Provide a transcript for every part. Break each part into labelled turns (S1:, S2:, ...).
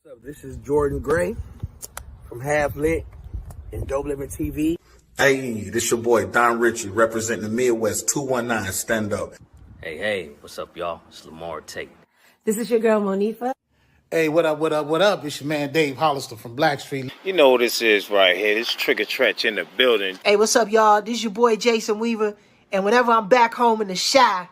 S1: What's up? This is Jordan Gray from Half Lit and DopelivenTV.
S2: Hey, this your boy Don Ritchie representing the Midwest 219 Stand Up.
S3: Hey, what's up, y'all? It's Lamar Tate.
S4: This is your girl, Monifa.
S5: Hey, what up? It's your man, Dave Hollister from Blackstreet.
S6: You know what this is right here. This Trigger Tretch in the building.
S7: Hey, what's up, y'all? This is your boy, Jason Weaver. And whenever I'm back home in the Chi,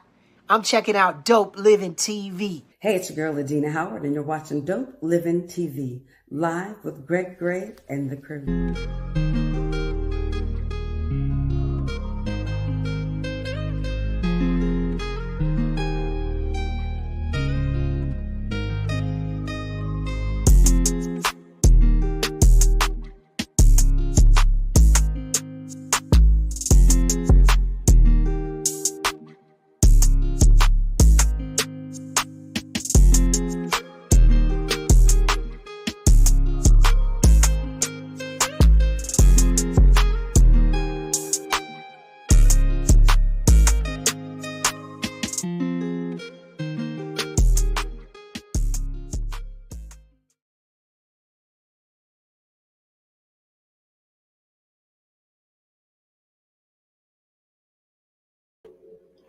S7: I'm checking out Dope Living TV.
S4: Hey, it's your girl, Adina Howard, and you're watching Dope Living TV, live with Greg Gray and the crew.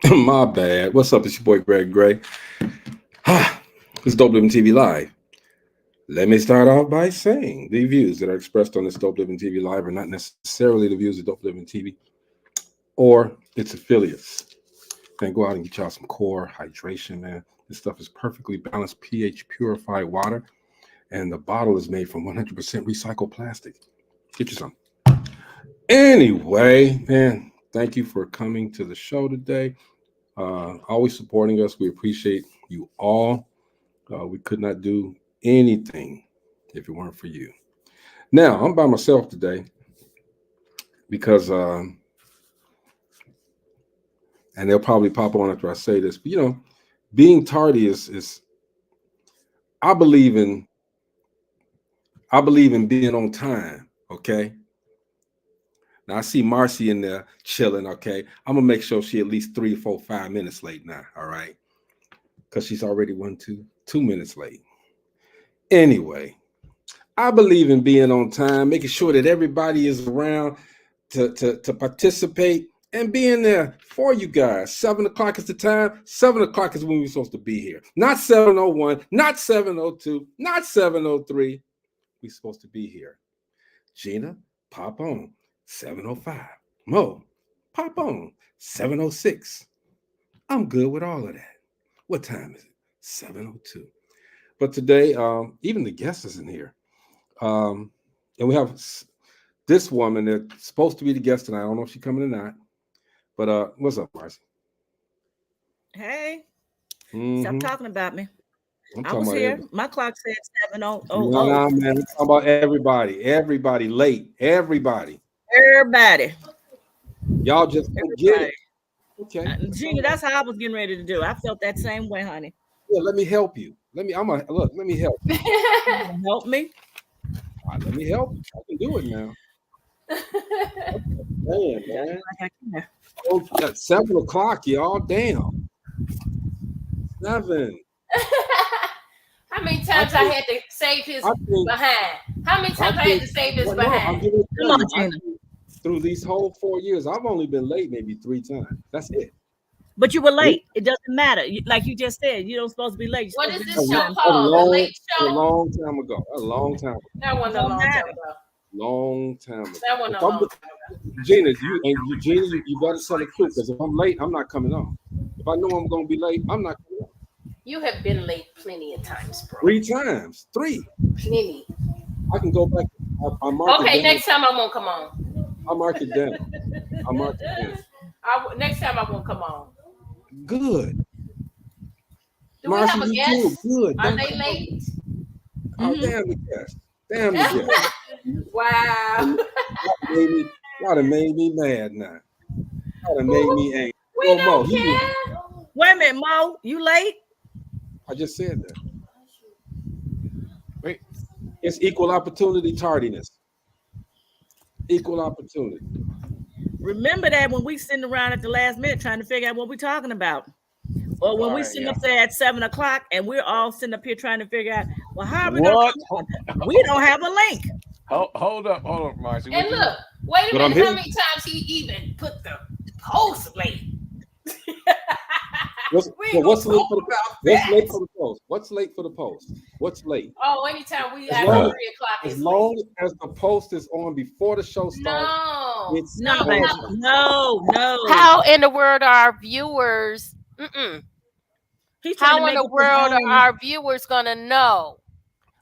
S8: My bad. What's up? It's your boy Greg Gray. It's Dope Living TV Live. Let me start off by saying the views that are expressed on this Dope Living TV Live are not necessarily the views of Dope Living TV or its affiliates. Man, go out and get y'all some core hydration, man. This stuff is perfectly balanced pH purified water, and the bottle is made from 100% recycled plastic. Get you some. Anyway, man, thank you for coming to the show today. Always supporting us. We appreciate you all. We could not do anything if it weren't for you. Now, I'm by myself today because, and they'll probably pop on after I say this, but being tardy is I believe in being on time, okay? Now I see Marcy in there chilling, okay? I'm gonna make sure she at least 3, 4, 5 minutes late now, all right? Because she's already 2 minutes late. Anyway, I believe in being on time, making sure that everybody is around to participate and being there for you guys. 7 o'clock is the time. 7 o'clock is when we're supposed to be here. Not 7:01, not 7:02, not 7:03. We're supposed to be here. Gina, pop on. 7:05. Mo, pop on. 7:06. I'm good with all of that. What time is it? 7:02. But today, even the guest isn't here. And we have this woman that's supposed to be the guest tonight. I don't know if she's coming or not. But what's up, Marcy?
S9: Hey. Stop talking about me. I was here. Everybody. My clock said 7:00.
S8: No, man. We're talking about everybody. Everybody late. Everybody. Y'all just get it. Okay.
S9: Gina, that's how I was getting ready to do. I felt that same way, honey.
S8: Yeah, let me help you. Let me help you.
S9: Help me.
S8: All right, let me help you. I can do it now. Man. Oh, that's 7 o'clock, y'all. Damn. 7.
S10: How many times I had to save his behind? How many times I had to save his behind?
S9: Come on, Gina.
S8: Through these whole 4 years, I've only been late maybe 3 times. That's it.
S9: But you were late. It doesn't matter. Like you just said, you don't supposed to be late.
S10: What is this show called? The Late Show?
S8: A long time ago. A long time ago.
S10: That wasn't a long time ago.
S8: Long time ago.
S10: That wasn't a long time ago.
S8: Gina, you better tell the truth, because if I'm late, I'm not coming on. If I know I'm going to be late, I'm not coming on.
S10: You have been late plenty of times, bro.
S8: 3 times. 3.
S10: Plenty.
S8: I can go back.
S10: Okay, next time I won't come on.
S8: I'll mark it down.
S10: Next time I won't come on.
S8: Good.
S10: Do we have a guest?
S8: Good.
S10: Are they late?
S8: Oh, damn the guest. Damn the guest.
S10: Wow.
S8: Y'all done made me mad now. Y'all done made me angry.
S10: We don't care.
S9: Wait a minute, Mo. You late?
S8: I just said that. Wait. It's equal opportunity tardiness. Equal opportunity.
S9: Remember that when we sitting around at the last minute trying to figure out what we're talking about. Or when we sitting up there at 7 o'clock and we're all sitting up here trying to figure out Well, how are we gonna come on? We don't have a link.
S11: Hold up, Marcy.
S10: And look, wait a
S8: But I'm
S10: minute. How
S8: hitting-
S10: many times he even put the post late?
S8: What's late for the post? What's late for the post? What's late?
S10: Oh, anytime we
S8: As
S10: after
S8: long
S10: 3 o'clock
S8: As
S10: is
S8: long
S10: late.
S8: as the post is on before the show starts,
S10: No,
S8: it's
S9: No,
S8: late.
S9: baby. No.
S10: How in the world are our viewers?
S9: He's trying
S10: How
S9: to
S10: in
S9: make
S10: the
S9: up his
S10: world are
S9: own.
S10: our viewers gonna know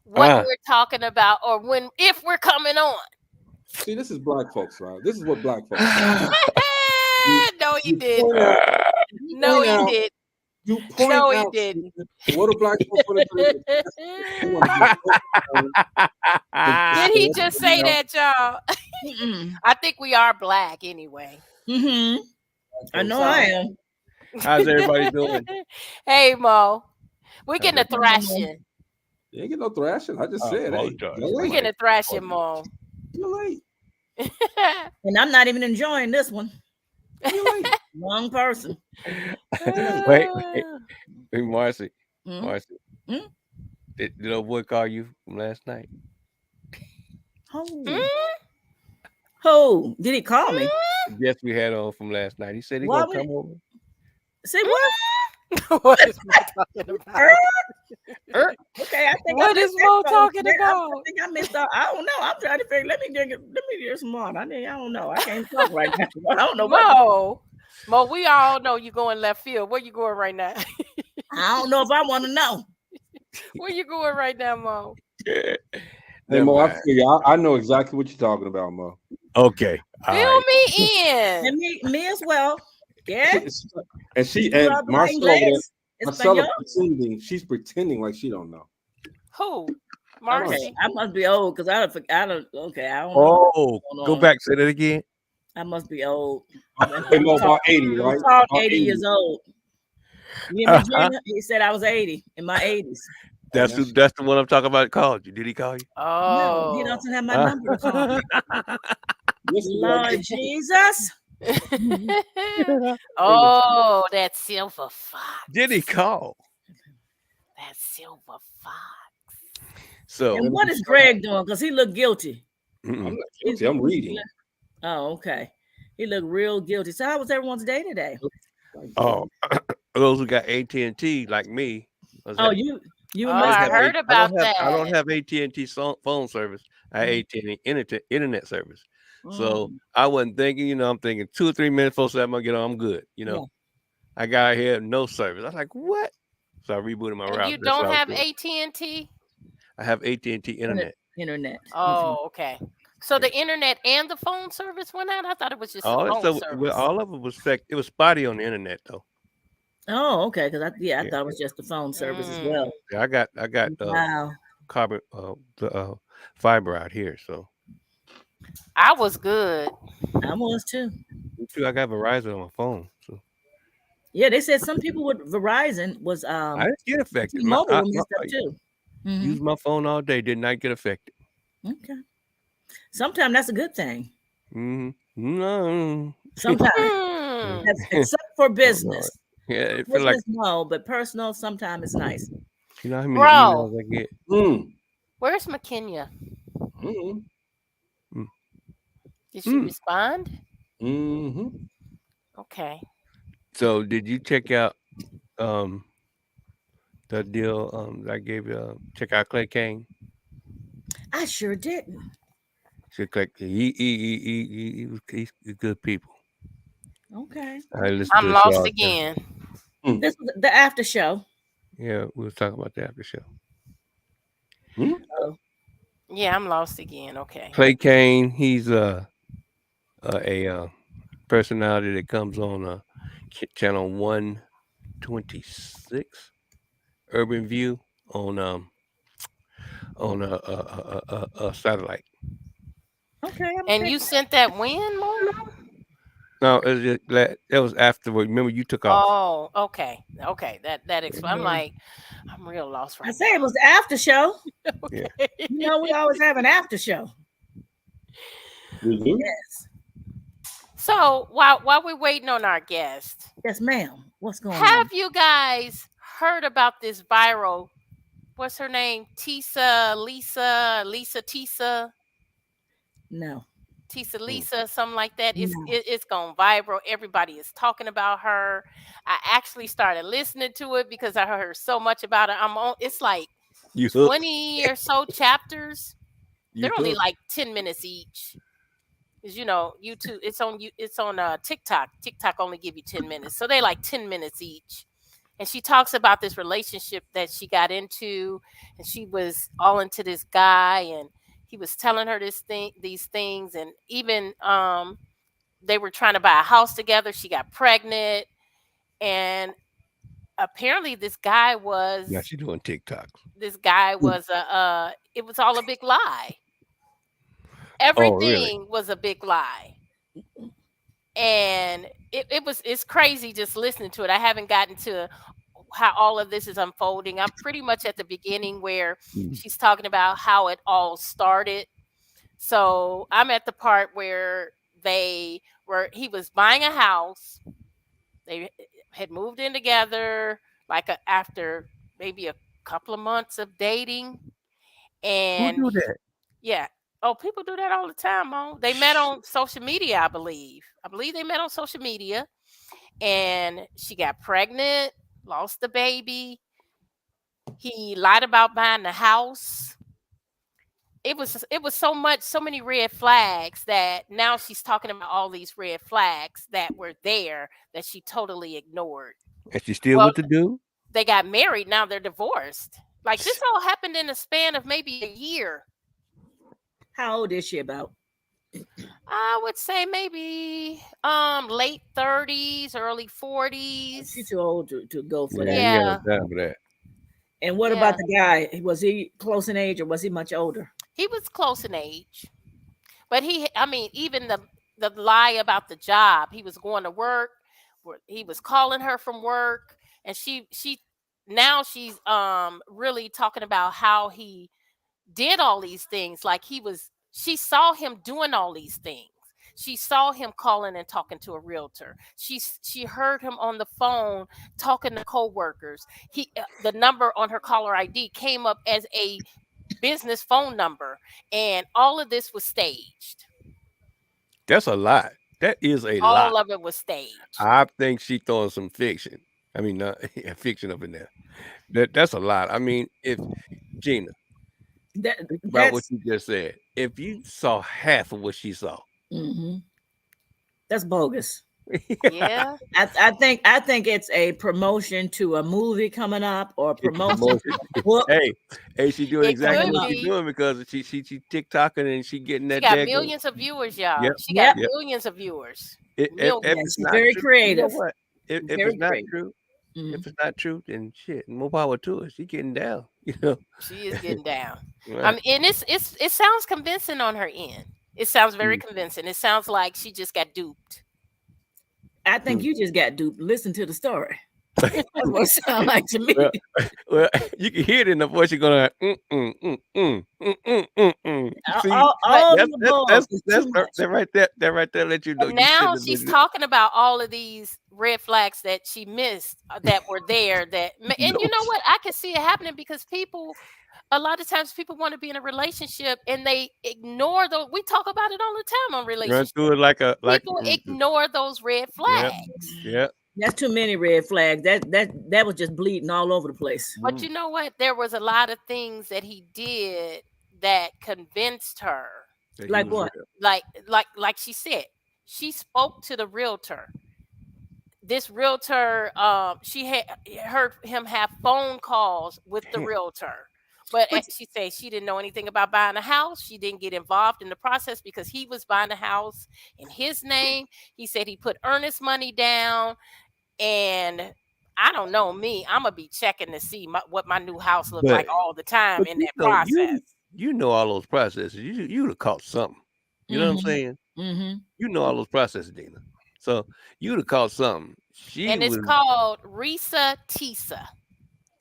S10: what we're talking about or if we're coming on?
S8: See, this is black folks, right? This is what black folks do.
S10: No, he
S8: You
S10: didn't.
S8: point out-
S10: No,
S8: point
S10: he
S8: out-
S10: didn't.
S8: You point
S10: No, he
S8: out
S10: didn't.
S8: what do black folks want to do? They wanna
S10: Did he just say that, y'all? I think we are black anyway.
S9: I know I am.
S11: How's everybody doing?
S10: Hey, Mo. We're getting a thrashing.
S8: You ain't get no thrashing. I just said, hey,
S10: We're getting a thrashing, Mo.
S8: You're late.
S9: And I'm not even enjoying this one. Wrong person.
S11: Wait, Marcy.
S9: Hmm?
S11: Marcy. Did old boy call you from last night?
S9: Who? Did he call me?
S11: Yes, we had on from last night. He said he
S9: Why
S11: gonna
S9: would
S11: come
S9: he-
S11: over.
S9: Say what?
S10: What is Mo talking about?
S9: Okay, I think
S10: What
S9: I
S10: is
S9: missed
S10: Mo
S9: that
S10: talking
S9: part.
S10: about?
S9: I think I missed out. I don't know. I'm trying to figure. Let me hear some more. I don't know. I can't talk right now. I don't know what.
S10: Mo, we all know you going left field. Where you going right now?
S9: I don't know if I want to know.
S10: Where you going right now, Mo?
S8: Hey, Mo, I know exactly what you're talking about, Mo.
S11: Okay.
S10: Fill me in.
S9: And me as well. Yeah.
S8: And she
S9: You
S8: and
S9: love
S8: Marcella,
S9: English?
S8: Marcella
S9: Espanol?
S8: she's pretending like she don't know.
S10: Who?
S9: Okay,
S10: Marcy.
S9: I must be old because I don't. Okay, I don't know.
S11: Oh,
S9: what's going
S11: go
S9: on.
S11: back. Say that again.
S9: I must be old.
S8: Hey, Mo, about 80, right?
S9: Talk
S8: About
S9: 80 years old. You hear me, Gina? He said I was 80 in my 80s.
S11: That's the one I'm talking about. Called you? Did he call you?
S9: No, he doesn't have my number to call me. Lord Jesus.
S10: Oh, that silver fox.
S11: Did he call?
S10: That silver fox.
S11: So,
S9: And what is Greg doing? Because he looked guilty.
S8: I'm not guilty. I'm reading.
S9: Oh, okay. He looked real guilty. So how was everyone's day today?
S11: oh, those who got AT&T like me.
S9: Oh, you
S10: Oh, I heard about that.
S11: I don't have AT&T phone service. I have AT&T internet service. So I wasn't thinking, I'm thinking 2 or 3 minutes before I'm gonna get on, I'm good. I got here no service. I was like, what? So I rebooted my router.
S10: You don't have AT&T?
S11: I have AT&T internet.
S9: Internet.
S10: Oh, okay. So the internet and the phone service went out? I thought it was just the phone service.
S11: All of it was it was spotty on the internet though.
S9: Oh, okay. Because I thought it was just the phone service as well.
S11: Yeah, I got
S9: Wow.
S11: carbon fiber out here, so
S10: I was good.
S9: I was too.
S11: Me too. I got Verizon on my phone. So
S9: Yeah, they said some people with Verizon was
S11: I didn't get affected.
S9: T-Mobile was messed up too.
S11: Used my phone all day, did not get affected.
S9: Okay. Sometimes that's a good thing.
S11: No.
S9: Sometimes. Except for business.
S11: Yeah, it feel like
S9: no, but personal sometimes it's nice.
S11: you know how many
S10: Bro.
S11: emails I get.
S10: Where's McKenya? Did she respond? Okay.
S11: So did you check out the deal that I gave you? Check out Clay Kane.
S9: I sure didn't.
S11: He's good people.
S9: Okay.
S10: I'm lost again.
S9: This was the after show.
S11: Yeah, we were talking about the after show.
S9: Oh.
S10: Yeah, I'm lost again. Okay.
S11: Clay Kane, he's a personality that comes on channel 126, Urban View on a satellite.
S9: Okay.
S10: And you sent that when, Mo?
S11: No, it was afterward. Remember, you took off.
S10: Oh, okay. Okay. That explains. I'm like, I'm real lost right
S9: I say it was the after show.
S11: Yeah.
S9: We always have an after show. Yes.
S10: So while we're waiting on our guest,
S9: Yes, ma'am. What's going on?
S10: have you guys heard about this viral what's her name? Tisa
S9: No.
S10: Tisa Lisa, something like that. It's gone viral. Everybody is talking about her. I actually started listening to it because I heard so much about it. It's like 20 or so chapters. They're only like 10 minutes each. Because YouTube, it's on TikTok. TikTok only give you 10 minutes. So they like 10 minutes each. And she talks about this relationship that she got into, and she was all into this guy, and he was telling her these things, and even they were trying to buy a house together. She got pregnant, and apparently this guy was.
S11: Now she's doing TikTok.
S10: This guy was it was all a big lie. Everything was a big lie, and it's crazy just listening to it. I haven't gotten to how all of this is unfolding. I'm pretty much at the beginning where she's talking about how it all started. So I'm at the part where he was buying a house. They had moved in together after maybe a couple of months of dating. And
S11: who do that?
S10: Yeah. Oh, people do that all the time, Mo. They met on social media, I believe. I believe they met on social media, and she got pregnant, lost the baby. He lied about buying the house. It was so many red flags that now she's talking about all these red flags that were there that she totally ignored.
S11: And she still with the dude?
S10: They got married. Now they're divorced. Like, this all happened in a span of maybe a year.
S9: How old is she about?
S10: I would say maybe late 30s, early 40s.
S9: She's too old to go for that.
S10: Yeah.
S11: For that.
S9: And what about the guy? Was he close in age or was he much older?
S10: He was close in age. But even the lie about the job, he was going to work, he was calling her from work, and she's really talking about how he did all these things. Like she saw him doing all these things. She saw him calling and talking to a realtor. She heard him on the phone talking to coworkers. The number on her caller ID came up as a business phone number, and all of this was staged.
S11: That's a lot. That is a
S10: all
S11: lot.
S10: All of it was staged.
S11: I think she throwing some fiction. I mean, fiction up in there. That's a lot. I mean, if Gina, about what you just said, if you saw half of what she saw,
S9: that's bogus.
S10: Yeah,
S9: I think it's a promotion to a movie coming up, or a promotion.
S11: hey, she doing exactly what she's doing because she TikToking and she getting that.
S10: She got millions of viewers, y'all.
S11: Yep.
S10: She got millions of viewers.
S9: She's very creative.
S11: You know what? If it's not true, if it's not true, then shit, more power to her. She getting down.
S10: She is getting down.
S11: Right.
S10: And it sounds convincing on her end. It sounds very convincing. It sounds like she just got duped.
S9: I think you just got duped. Listen to the story. That's what it sounds like to me.
S11: Well, you can hear it in the voice. You're gonna that right there. That right there let you know.
S10: Now she's talking about all of these red flags that she missed that were there. And you know what? I can see it happening because a lot of times people want to be in a relationship and they ignore those. We talk about it all the time on relationships. People ignore those red flags.
S11: Yeah.
S9: That's too many red flags. That was just bleeding all over the place.
S10: But you know what? There was a lot of things that he did that convinced her.
S9: Like what?
S10: Like she said, she spoke to the realtor. This realtor, she had heard him have phone calls with the realtor. But as she said, she didn't know anything about buying a house. She didn't get involved in the process because he was buying a house in his name. He said he put earnest money down. And I don't know, me, I'm going to be checking to see what my new house looks like all the time in that process.
S11: You know all those processes. You would have caught something. You know what I'm saying?
S9: Mm-hmm.
S11: You know all those processes, Dina. So you would have caught something.
S10: It's called Risa Tisa.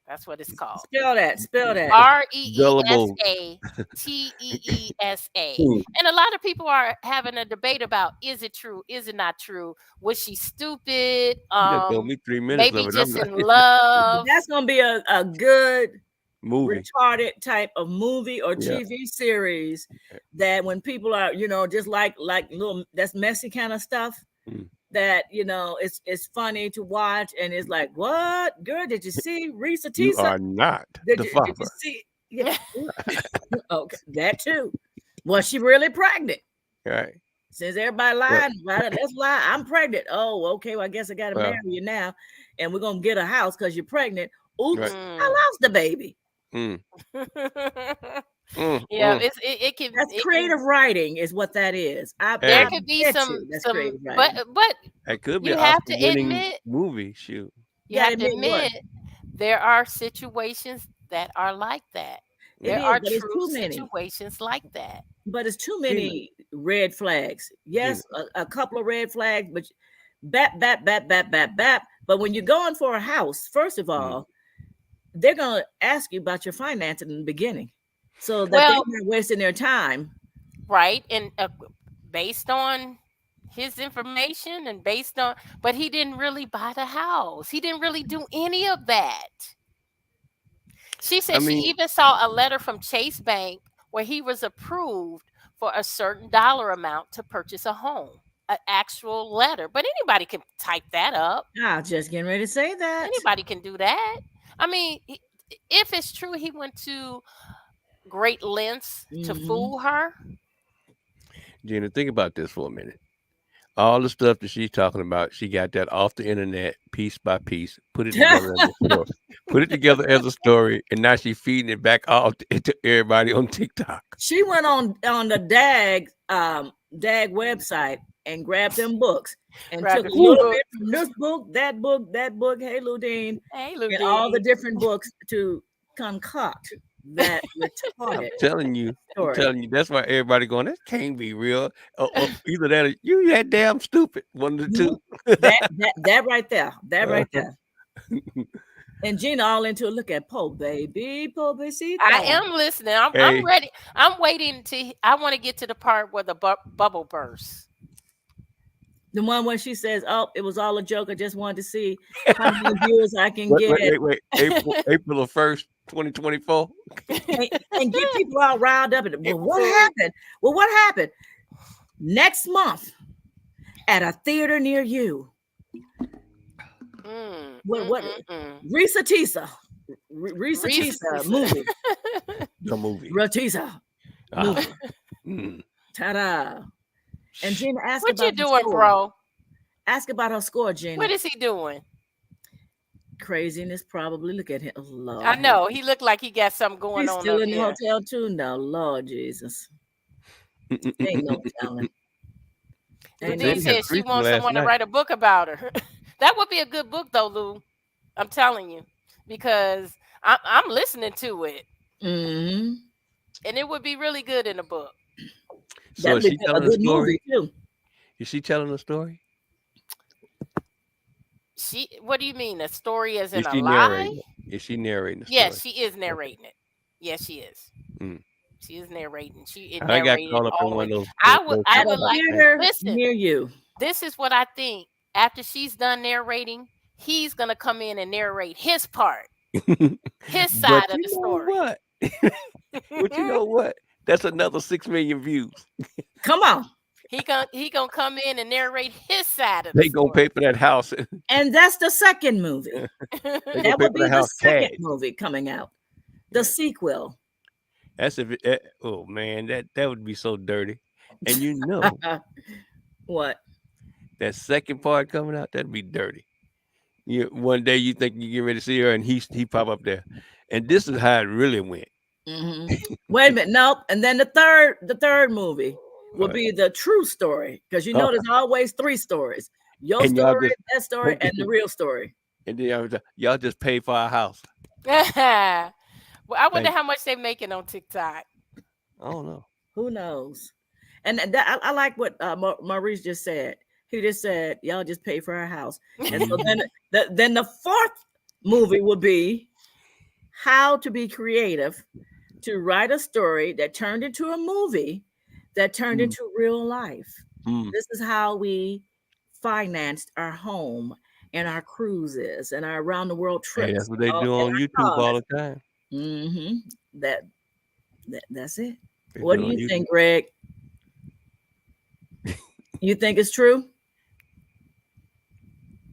S10: That's what it's called.
S9: Spell that.
S10: REESATEESA. And a lot of people are having a debate about, is it true? Is it not true? Was she stupid?
S11: You told me 3 minutes
S10: maybe
S11: of it.
S10: just in love.
S9: That's gonna be a good retarded type of movie or TV series that when people are, just like little that's messy kind of stuff that it's funny to watch, and it's like, what girl, did you see Risa Tisa?
S11: You are not the father.
S9: Did you see? Yeah. Okay, that too. Was she really pregnant?
S11: Right.
S9: Since everybody lying about it, let's lie. I'm pregnant. Oh, okay. Well, I guess I got to marry you now, and we're gonna get a house because you're pregnant. Oops, I lost the baby.
S10: It can.
S9: That's creative writing, is what that is.
S10: There could be some, but
S11: it could be.
S10: You have to admit,
S11: movie shoot.
S10: You have to admit, there are situations that are like that. There are true situations like that.
S9: But it's too many red flags. Yes, a couple of red flags, but bap. But when you're going for a house, first of all, they're going to ask you about your finances in the beginning, so that they're not wasting their time.
S10: Right. And based on his information and but he didn't really buy the house. He didn't really do any of that. She said she even saw a letter from Chase Bank where he was approved for a certain dollar amount to purchase a home, an actual letter. But anybody can type that up.
S9: I was just getting ready to say that.
S10: Anybody can do that. I mean, if it's true he went to great lengths to fool her.
S11: Gina, think about this for a minute. All the stuff that she's talking about, she got that off the internet, piece by piece, put it together as a story. Put it together as a story, and now she's feeding it back out to everybody on TikTok.
S9: She went on the DAG website and grabbed them books and took a little bit from this book, that book. Hey, Ludine. And all the different books to concoct that retarded.
S11: I'm telling you, that's why everybody going, that can't be real. Either that or you that damn stupid. One of the two.
S9: that right there. And Gina all into a look at baby.
S10: I am listening. I'm ready. I'm waiting I want to get to the part where the bubble bursts.
S9: The one where she says, "Oh, it was all a joke. I just wanted to see how many viewers I can get."
S11: Wait. April 1st, 2024.
S9: and get people all riled up. Well, what happened? What happened? Next month at a theater near you. What? Risa Tisa movie.
S11: The movie.
S9: Ratisa movie. Ta-da. And Gina asked
S10: what
S9: about
S10: you doing, bro?
S9: Ask about her score, Gina.
S10: What is he doing?
S9: Craziness, probably. Look at him. Oh, Lord.
S10: I know. He looked like he got something going on.
S9: He's still in the hotel too now. Lord Jesus. Ain't no telling.
S10: She said she wants someone to write a book about her. That would be a good book, though, Lou. I'm telling you, because I'm listening to it, and it would be really good in a book.
S11: So is she telling a story too? Is she telling a story?
S10: What do you mean? A story as in a lie?
S11: Is she narrating the story?
S10: Yes, she is narrating it. Yes, she is. She is narrating.
S11: I got caught up in one of those.
S10: I would like to listen
S9: near you.
S10: This is what I think. After she's done narrating, he's gonna come in and narrate his part, his side of the story.
S11: What? But you know what? That's another 6 million views.
S9: Come on.
S10: He gonna come in and narrate his side of the story.
S11: They gonna pay for that house.
S9: And that's the second movie. That would be the second movie coming out. The sequel.
S11: That's oh man, that would be so dirty. And you know
S9: what?
S11: That second part coming out, that'd be dirty. One day you think you get ready to see her, and he pop up there, and this is how it really went.
S9: Wait a minute, nope. And then the third movie will be the true story, because you know there's always 3 stories: your story, that story, and the real story.
S11: And then y'all just pay for our house.
S10: Well, I wonder how much they're making on TikTok.
S11: I don't know.
S9: Who knows? And I like what Maurice just said. He just said, y'all just pay for our house. And so then the 4th movie will be how to be creative to write a story that turned into a movie that turned into real life. This is how we financed our home and our cruises and our around the world trips.
S11: Hey, that's what they do on YouTube all the time.
S9: Mm-hmm. That's it.
S11: They
S9: What
S11: do
S9: do
S11: it on
S9: you
S11: YouTube.
S9: think, Greg? You think it's true?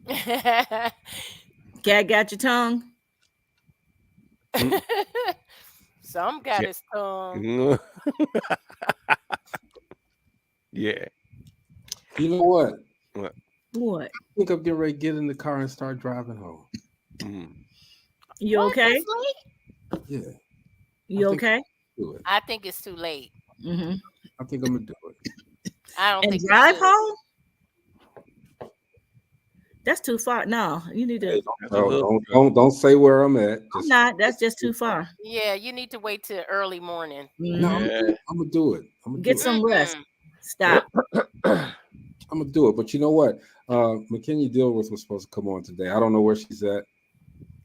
S9: Cat got your tongue?
S10: Some got
S11: Yeah.
S10: his tongue.
S11: Yeah.
S8: You know what?
S11: What?
S9: What?
S8: I think I'm getting ready to get in the car and start driving home.
S9: You
S10: What?
S9: okay?
S10: It's late?
S8: Yeah.
S9: You okay?
S8: Do it.
S10: I think it's too late.
S9: Mm-hmm.
S8: I think I'm gonna do it.
S10: I don't
S9: And
S10: think
S9: drive
S10: you should.
S9: home? That's too far. No, you need to.
S8: Don't say where I'm at.
S9: I'm not. That's just too far.
S10: Yeah, you need to wait till early morning.
S8: No, I'm gonna do it.
S9: Get some rest. Stop.
S8: I'm gonna do it. But you know what? McKenya Dilworth was supposed to come on today. I don't know where she's at.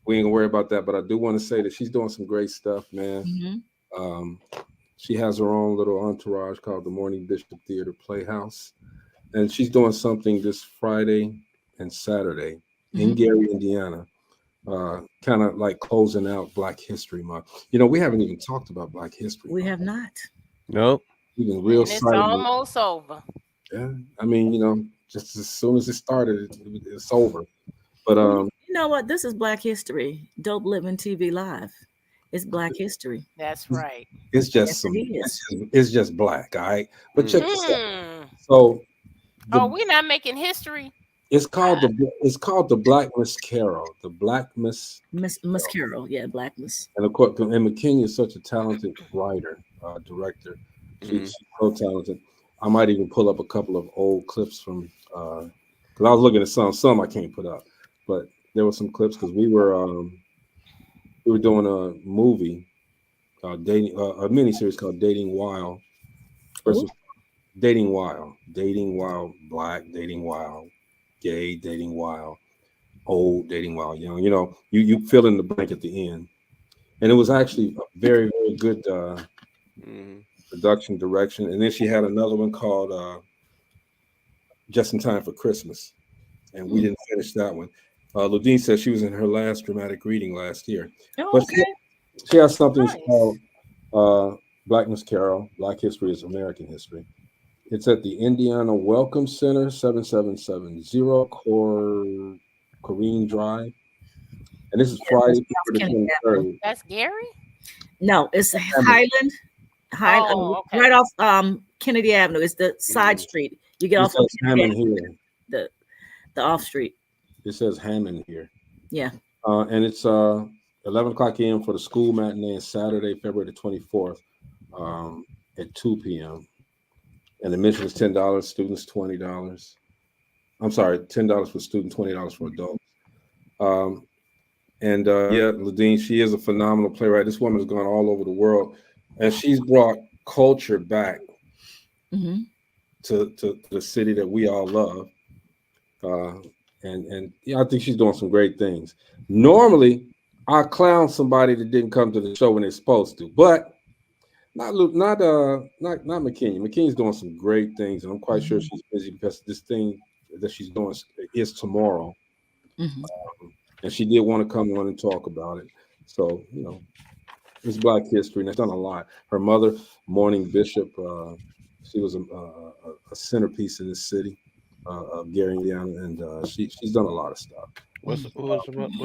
S8: We ain't gonna worry about that. But I do want to say that she's doing some great stuff, man. She has her own little entourage called the Morning Bishop Theater Playhouse, and she's doing something this Friday and Saturday in Gary, Indiana. Kind of like closing out Black History Month. You know, we haven't even talked about Black History.
S9: We have not.
S11: Nope.
S8: We've been real
S10: And it's
S8: silent.
S10: almost over.
S8: Yeah, I mean, you know, just as soon as it started, it's over. But
S9: You know what? This is Black History. Dope Living TV Live. It's Black History.
S10: That's right.
S8: it's just
S9: Yes, it is.
S8: it's just black, all right. But check this out.
S10: Mm.
S8: So
S10: Oh, we're not making history.
S8: it's called the Black Miss Carol, the Black Miss
S9: Carol, yeah, Black Miss.
S8: And of course, and McKenya is such a talented writer, director. She's so talented. I might even pull up a couple of old clips from because I was looking at some I can't put up, but there were some clips because we were doing a movie, a miniseries called Dating Wild. Dating Wild, Black, Dating Wild, Gay, Dating Wild, Old, Dating Wild, Young. You know, you fill in the blank at the end, and it was actually a very, very good production direction. And then she had another one called Just in Time for Christmas, and we didn't finish that one. Ludine said she was in her last dramatic reading last year.
S9: Oh,
S8: But
S9: okay.
S8: she has something called Black Miss Carol, Black History is American History. It's at the Indiana Welcome Center, 7770 Corrine Drive. And this is Friday, February 23rd.
S10: That's Gary?
S9: No, it's Highland.
S10: Oh, okay.
S9: Right off Kennedy Avenue. It's the side street. You get off of
S8: Hammond here.
S9: The off street.
S8: It says Hammond here.
S9: Yeah.
S8: And it's 11 o'clock a.m. for the school matinee, Saturday, February the 24th at 2 p.m. And admission is $10, students $20. I'm sorry, $10 for students, $20 for adults. Yeah, Ludine, she is a phenomenal playwright. This woman has gone all over the world, and she's brought culture back to the city that we all love. And yeah, I think she's doing some great things. Normally, I clown somebody that didn't come to the show when they're supposed to, but not McKenya. McKenya's doing some great things, and I'm quite sure she's busy because this thing that she's doing is tomorrow. And she did want to come on and talk about it. So, you know, it's Black History, and it's done a lot. Her mother, Morning Bishop, she was a centerpiece in this city of Gary, Indiana, and she's done a lot of stuff.
S11: What's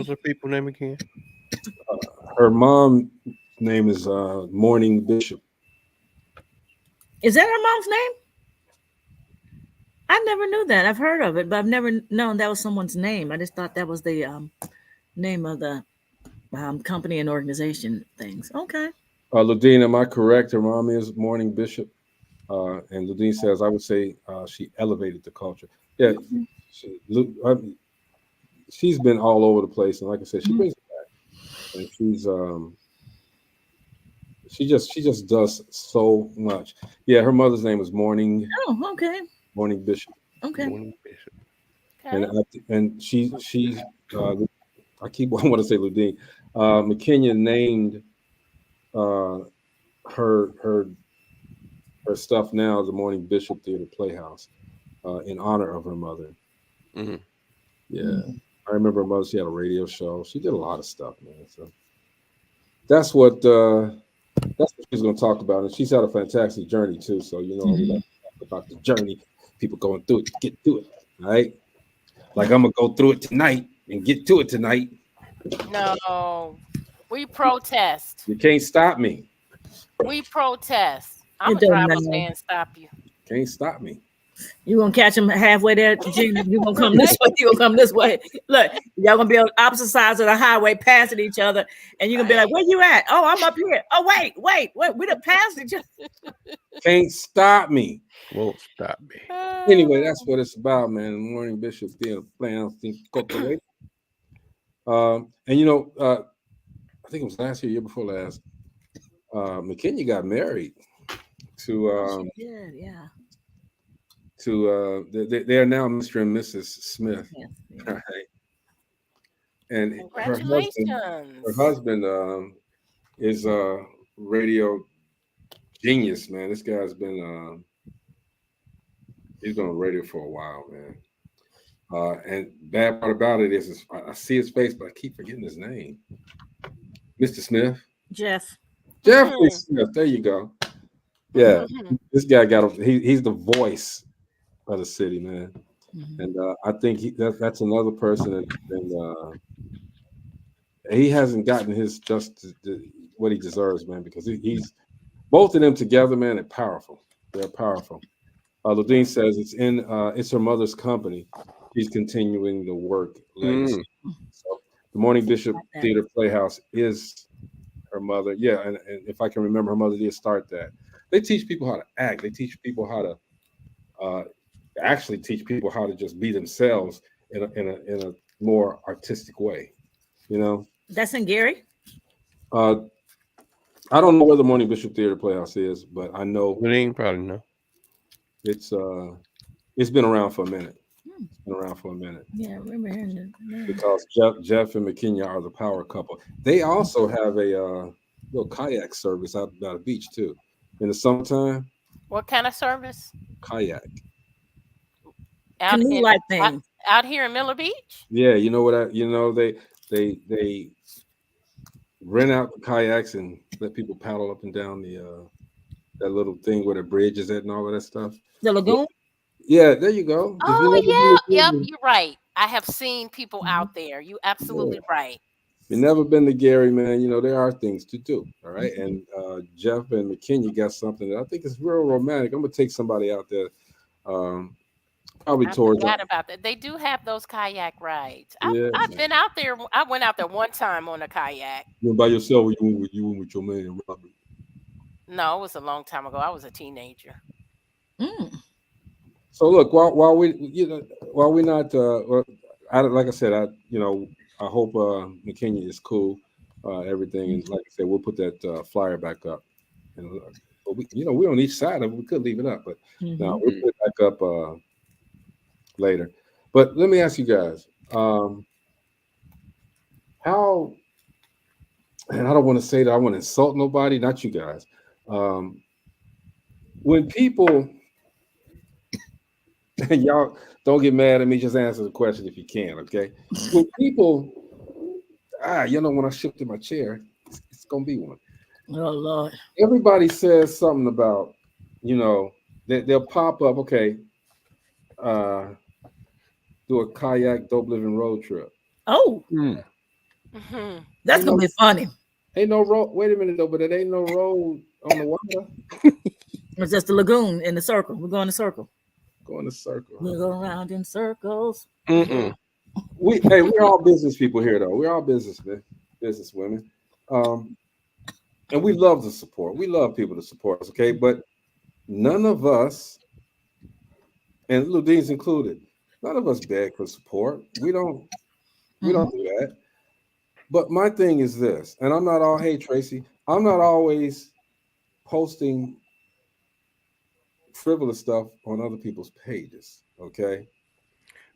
S11: her people name again?
S8: Her mom name is Morning Bishop.
S9: Is that her mom's name? I never knew that. I've heard of it, but I've never known that was someone's name. I just thought that was the name of the company and organization things. Okay.
S8: Ludine, am I correct? Her mom is Morning Bishop. And Ludine says, I would say she elevated the culture. Yeah, she's been all over the place. And like I said, she brings it back. And she just does so much. Yeah, her mother's name is Morning.
S9: Oh, okay.
S8: Morning Bishop.
S9: Okay.
S11: Morning Bishop.
S8: And she I want to say Ludine. McKenya named her stuff now the Morning Bishop Theater Playhouse in honor of her mother. Yeah, I remember her mother. She had a radio show. She did a lot of stuff, man. that's what she's going to talk about, and she's had a fantastic journey too. So we like to talk about the journey, people going through it, get through it. All right, like I'm gonna go through it tonight and get to it tonight.
S10: No, we protest.
S8: You can't stop me.
S10: We protest. I'm gonna drive up there and stop you.
S8: Can't stop me.
S9: You gonna catch him halfway there, Gina? You gonna come this way? You gonna come this way? Look, y'all gonna be on opposite sides of the highway, passing each other, and you gonna be like, "Where you at? Oh, I'm up here. Oh, wait, we done passed each other."
S8: Can't stop me.
S11: Won't stop me.
S8: Anyway, that's what it's about, man. The Morning Bishop Theater Playhouse. And I think it was last year before last. McKenya got married to they are now Mr. and Mrs. Smith. Yeah. Right. And her husband is a radio genius, man. This guy's been he's been on radio for a while, man. And bad part about it is I see his face, but I keep forgetting his name. Mr. Smith. Jeffrey Smith. There you go. Yeah, this guy he's the voice of the city, man. And I think that's another person that he hasn't gotten his what he deserves, man, because he's both of them together, man. They're powerful. They're powerful. Ludine says it's her mother's company. She's continuing the work. So the Morning Bishop Theater Playhouse is her mother. Yeah, and if I can remember, her mother did start that. They teach people how to act. They teach people how to actually teach people how to just be themselves in a more artistic way.
S9: That's in Gary.
S8: I don't know where the Morning Bishop Theater Playhouse is, but I know
S11: probably know.
S8: It's been around for a minute. It's been around for a minute.
S9: Yeah, I remember hearing that.
S8: Because Jeff and McKenya are the power couple. They also have a little kayak service out by the beach too. In the summertime.
S10: What kind of service?
S8: Kayak.
S10: Out here in Miller Beach?
S8: Yeah, you know what? They rent out the kayaks and let people paddle up and down that little thing where the bridge is at and all of that stuff.
S9: The lagoon?
S8: Yeah, there you go.
S10: Oh, yeah. Yep, you're right. I have seen people out there. You absolutely right.
S8: You've never been to Gary, man. There are things to do. All right. And Jeff and McKenya got something that I think is real romantic. I'm gonna take somebody out there. Probably towards.
S10: I forgot about that. They do have those kayak rides. I've been out there. I went out there one time on a kayak.
S8: You went by yourself, or you went with your man Robert?
S10: No, it was a long time ago. I was a teenager.
S8: So look, while we're not, like I said, I hope McKenya is cool, everything, and like I said, we'll put that flyer back up. And we're on each side of it. We could leave it up, but no, we'll put it back up later. But let me ask you guys, how? And I don't want to say that I want to insult nobody, not you guys. When people, and y'all don't get mad at me, just answer the question if you can, okay? When people, when I shifted my chair, it's gonna be one.
S9: Oh Lord!
S8: Everybody says something about, they'll pop up. Okay, do a kayak dope living road trip.
S9: Oh, that's gonna be funny.
S8: Ain't no road. Wait a minute though, but it ain't no road on the water.
S9: It's just the lagoon in the circle. We're going in a circle.
S8: Go in a circle.
S9: We go around in circles.
S8: We're all business people here, though. We're all businessmen, businesswomen, and we love the support. We love people to support us, okay? But none of us, and Little Dean's included, none of us beg for support. We don't do that. But my thing is this, and I'm not all, hey Tracy, I'm not always posting frivolous stuff on other people's pages, okay?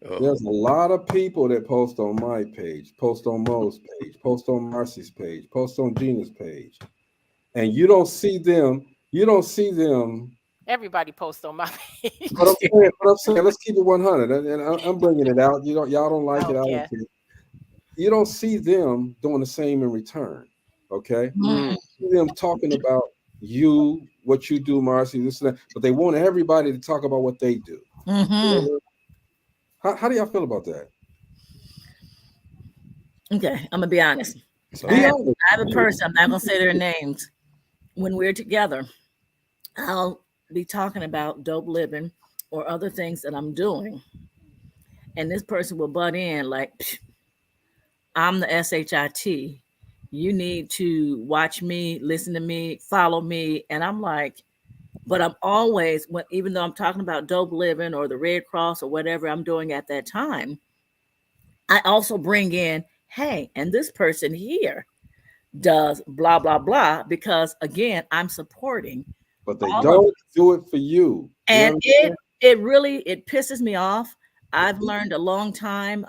S8: There's a lot of people that post on my page, post on Mo's page, post on Marcy's page, post on Gina's page, and you don't see them.
S10: Everybody posts on my page.
S8: But I'm saying, let's keep it 100, and I'm bringing it out. Y'all don't like it. I don't care. You don't see them doing the same in return. Okay, see them talking about you, what you do, Marcy, this and that, but they want everybody to talk about what they do. How do y'all feel about that?
S9: Okay, I'm gonna be honest.
S8: Be
S9: I
S8: honest.
S9: have a person, I'm not gonna say their names. When we're together, I'll be talking about dope living or other things that I'm doing. And this person will butt in like, I'm the SHIT. You need to watch me, listen to me, follow me. And I'm like, but I'm always, even though I'm talking about dope living or the Red Cross or whatever I'm doing at that time, I also bring in, hey, and this person here does blah, blah, blah, because again, I'm supporting.
S8: But they don't do it for you.
S9: And it really, it pisses me off. I've learned a long time.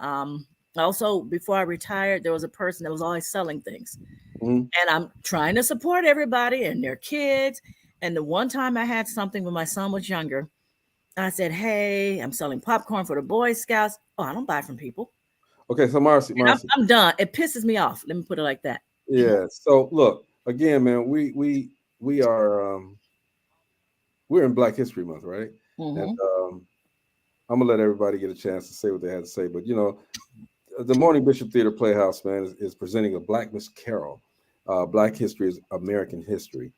S9: Also, before I retired, there was a person that was always selling things. And I'm trying to support everybody and their kids. And the one time I had something when my son was younger, I said, hey, I'm selling popcorn for the Boy Scouts. Oh, I don't buy from people.
S8: Okay, so Marcy.
S9: I'm done. It pisses me off. Let me put it like that.
S8: Yeah. So look, again, man, we are we're in Black History Month, right? And I'm gonna let everybody get a chance to say what they had to say. But you know, the Morning Bishop Theater Playhouse, man, is presenting a Black Miss Carol. Black History is American History.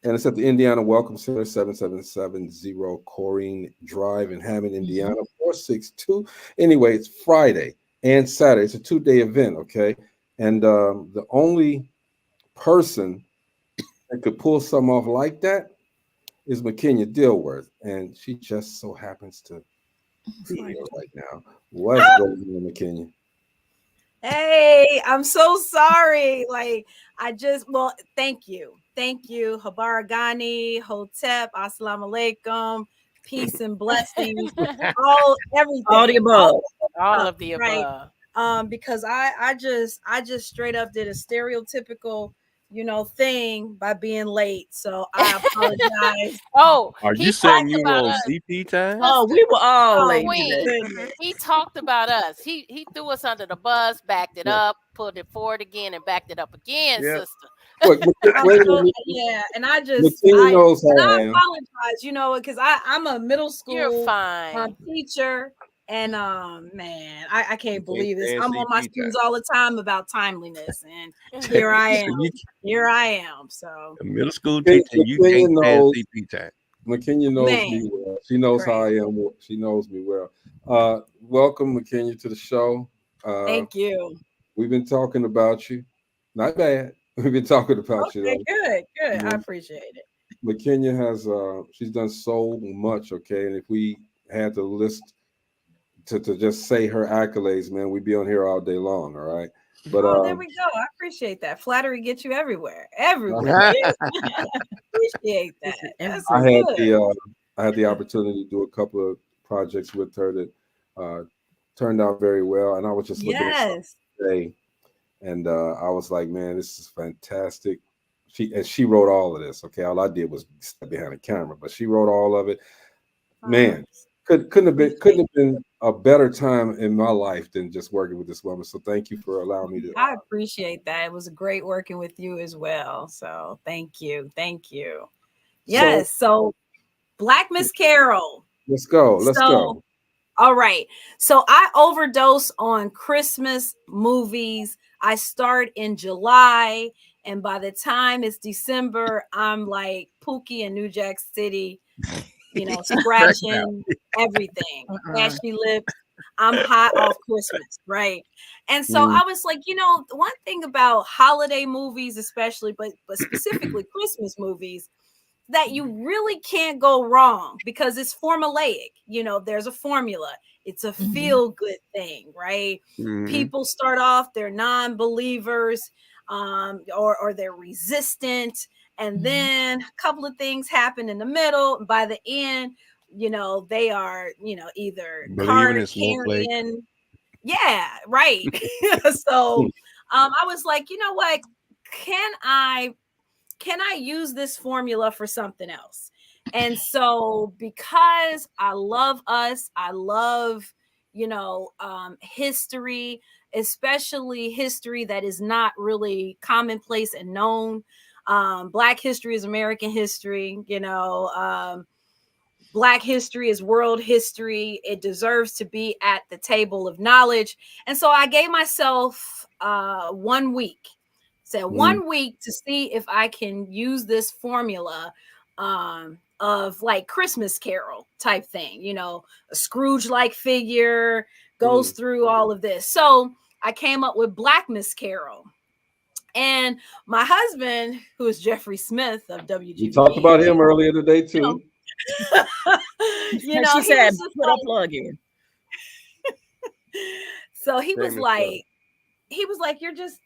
S8: And it's at the Indiana Welcome Center, 7770 Corrine Drive in Hammond, Indiana, 462. Anyway, it's Friday and Saturday. It's a 2-day event, okay? And the only person that could pull something off like that is McKenya Dilworth. And she just so happens to be here right now. What's going on, McKenya?
S12: Hey, I'm so sorry. Like, thank you. Thank you. Habaragani, Hotep, Assalamu alaikum, peace and blessings. Everything.
S9: All the above.
S10: All of the above.
S12: Right? Because I just straight up did a stereotypical, thing by being late. So I apologize.
S11: Are you saying you were on CP time?
S9: Oh, we were all late.
S10: He talked about us. He threw us under the bus, backed it up, pulled it forward again, and backed it up again, sister.
S12: Yeah, and I apologize, because I'm a middle school teacher. And man, I can't believe this. I'm on my students all the time about timeliness, and here I am. So
S11: a middle school teacher, you can't stand CP time.
S8: McKenya knows me well. She knows how I am. She knows me well. Welcome, McKenya, to the show.
S12: Thank you.
S8: We've been talking about you. Not bad. We've been talking about you.
S12: Good. I appreciate it.
S8: McKenya has she's done so much. Okay, and if we had to list to just say her accolades, man, we'd be on here all day long. All right. But
S12: there we go. I appreciate that. Flattery gets you everywhere. Appreciate that.
S8: I had the opportunity to do a couple of projects with her that turned out very well, and I was just looking at it today, and I was like, man, this is fantastic. She wrote all of this. Okay, all I did was step behind the camera, but she wrote all of it. Man, couldn't have been a better time in my life than just working with this woman. So thank you for allowing me to.
S12: I appreciate that. It was great working with you as well. So thank you. Yes. So Black Miss Carol.
S8: Let's go. Go.
S12: All right. So I overdose on Christmas movies. I start in July, and by the time it's December, I'm like Pookie in New Jack City. Scratching everything, ashy lips. I'm hot off Christmas, right? And so I was like, one thing about holiday movies, especially, but specifically Christmas movies, that you really can't go wrong because it's formulaic. There's a formula. It's a feel-good thing, right? People start off, they're non-believers, or they're resistant. And then a couple of things happen in the middle. By the end, they are, either card carrying. Yeah, right. So I was like, you know what? Can I use this formula for something else? And so because I love us, I love, history, especially history that is not really commonplace and known. Black history is American history, Black history is world history. It deserves to be at the table of knowledge. And so I gave myself 1 week. So 1 week to see if I can use this formula of like Christmas Carol type thing, a Scrooge-like figure goes through all of this. So I came up with Black Miss Carol. And my husband, who is Jeffrey Smith of WGB,
S8: we talked about him earlier today too.
S9: She said, put a plug in.
S12: So he was like, you're just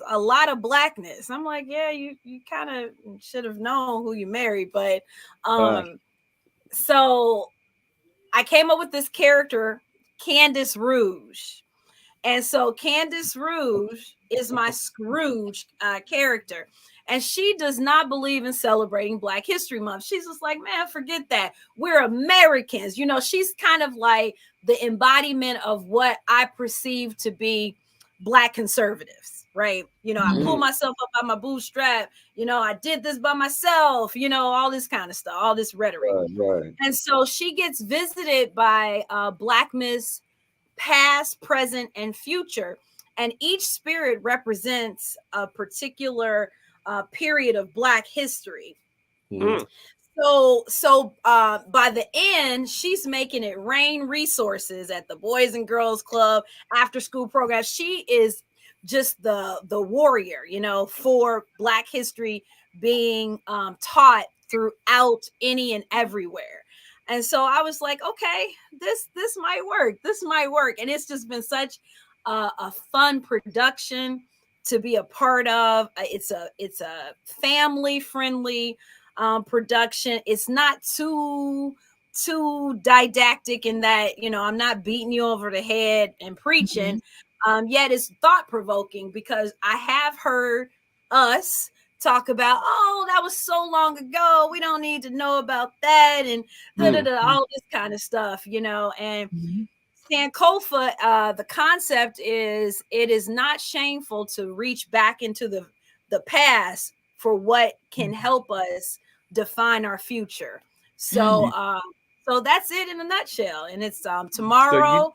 S12: a lot of blackness. I'm like, yeah, you kind of should have known who you married. But so I came up with this character, Candace Rouge. And so Candace Rouge is my Scrooge character. And she does not believe in celebrating Black History Month. She's just like, man, forget that. We're Americans. She's kind of like the embodiment of what I perceive to be Black conservatives, right? I pull myself up by my bootstrap. I did this by myself, all this kind of stuff, all this rhetoric.
S8: Right.
S12: And so she gets visited by Black Miss past, present, and future. And each spirit represents a particular period of Black history. So by the end, she's making it rain resources at the Boys and Girls Club, after school programs. She is just the warrior, for Black history being taught throughout any and everywhere. And so I was like, okay, this might work. This might work. And it's just been such a fun production to be a part of. It's a family friendly production. It's not too didactic in that, I'm not beating you over the head and preaching. Yet it's thought provoking, because I have heard us talk about, oh, that was so long ago, we don't need to know about that, and all this kind of stuff, and Sankofa, the concept is, it is not shameful to reach back into the past for what can help us define our future. So so that's it in a nutshell. And it's tomorrow.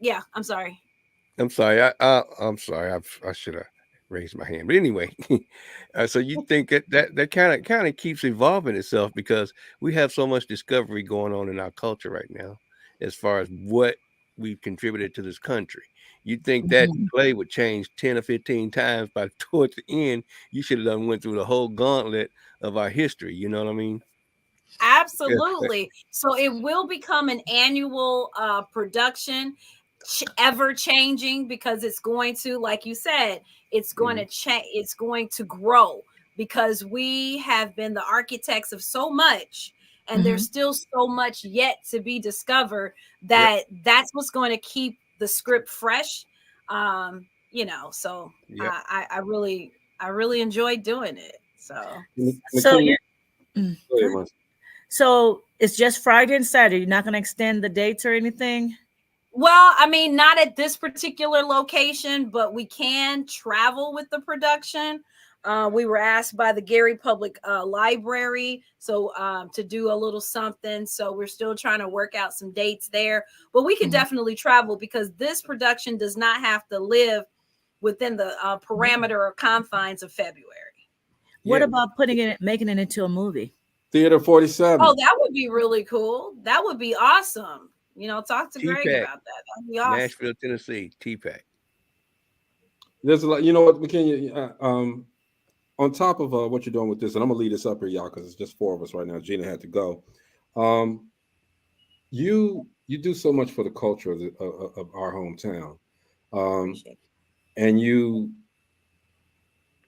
S12: Yeah, I'm sorry.
S11: I'm sorry. I'm sorry. I should have raised my hand. But anyway, so you think that kind of keeps evolving itself, because we have so much discovery going on in our culture right now, as far as what we've contributed to this country. You think that play would change 10 or 15 times by towards the end? You should have done went through the whole gauntlet of our history. You know what I mean?
S12: Absolutely. So it will become an annual production, ever changing, because it's going to, like you said, it's going to change. It's going to grow, because we have been the architects of so much, and there's still so much yet to be discovered, that that's what's going to keep the script fresh. So I really enjoyed doing it.
S9: So it's just Friday and Saturday. You're not going to extend the dates or anything?
S12: Well, I mean, not at this particular location, but we can travel with the production. We were asked by the Gary Public Library to do a little something. So we're still trying to work out some dates there. But we can definitely travel, because this production does not have to live within the parameter or confines of February.
S9: What about making it into a movie?
S8: Theater 47.
S12: Oh, that would be really cool. That would be awesome. Talk to Greg about that. That'd be awesome.
S11: Nashville, Tennessee, T-Pack.
S8: There's a lot, you know what, McKenya, on top of what you're doing with this, and I'm gonna lead this up here, y'all, because it's just 4 of us right now. Gina had to go. You do so much for the culture of our hometown, and you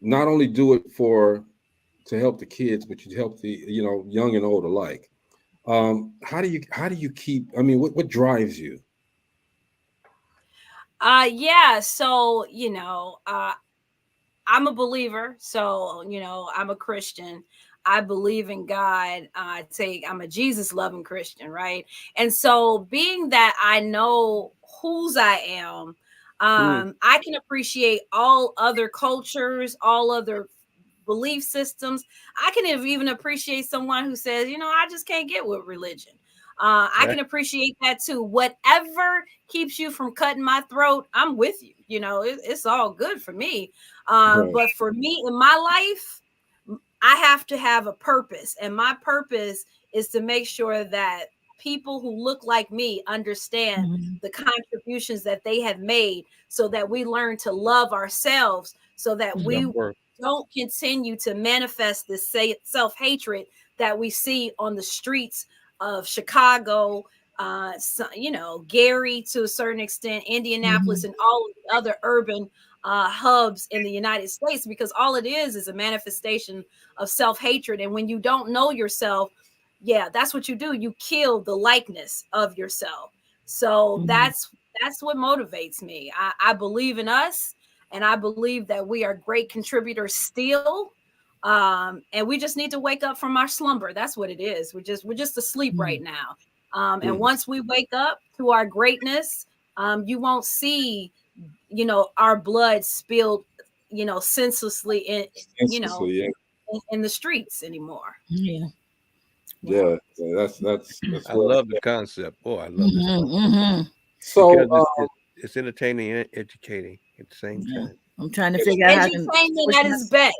S8: not only do it to help the kids, but you help the young and old alike. How do you keep? I mean, what drives you?
S12: So I'm a believer. So I'm a Christian. I believe in God. I'm a Jesus loving Christian, right? And so being that I know whose I am. I can appreciate all other cultures, all other belief systems. I can even appreciate someone who says, you know, I just can't get with religion. I can appreciate that too. Whatever keeps you from cutting my throat, I'm with you. You know, it's all good for me. But for me in my life, I have to have a purpose, and my purpose is to make sure that people who look like me understand the contributions that they have made, so that we learn to love ourselves, so that we don't continue to manifest this self-hatred that we see on the streets of Chicago, you know, Gary to a certain extent, Indianapolis, and all of the other urban hubs in the United States, because all it is a manifestation of self-hatred. And when you don't know yourself, yeah, that's what you do. You kill the likeness of yourself. So that's what motivates me. I believe in us, and I believe that we are great contributors still. And we just need to wake up from our slumber. That's what it is. We're just asleep right now. And once we wake up to our greatness, you won't see, you know, our blood spilled, you know, senselessly in the streets anymore.
S8: That's
S11: I love the concept. Oh, I love this.
S8: So
S11: it's entertaining and educating at the same time.
S9: I'm trying to figure out how to
S12: entertainment at its best.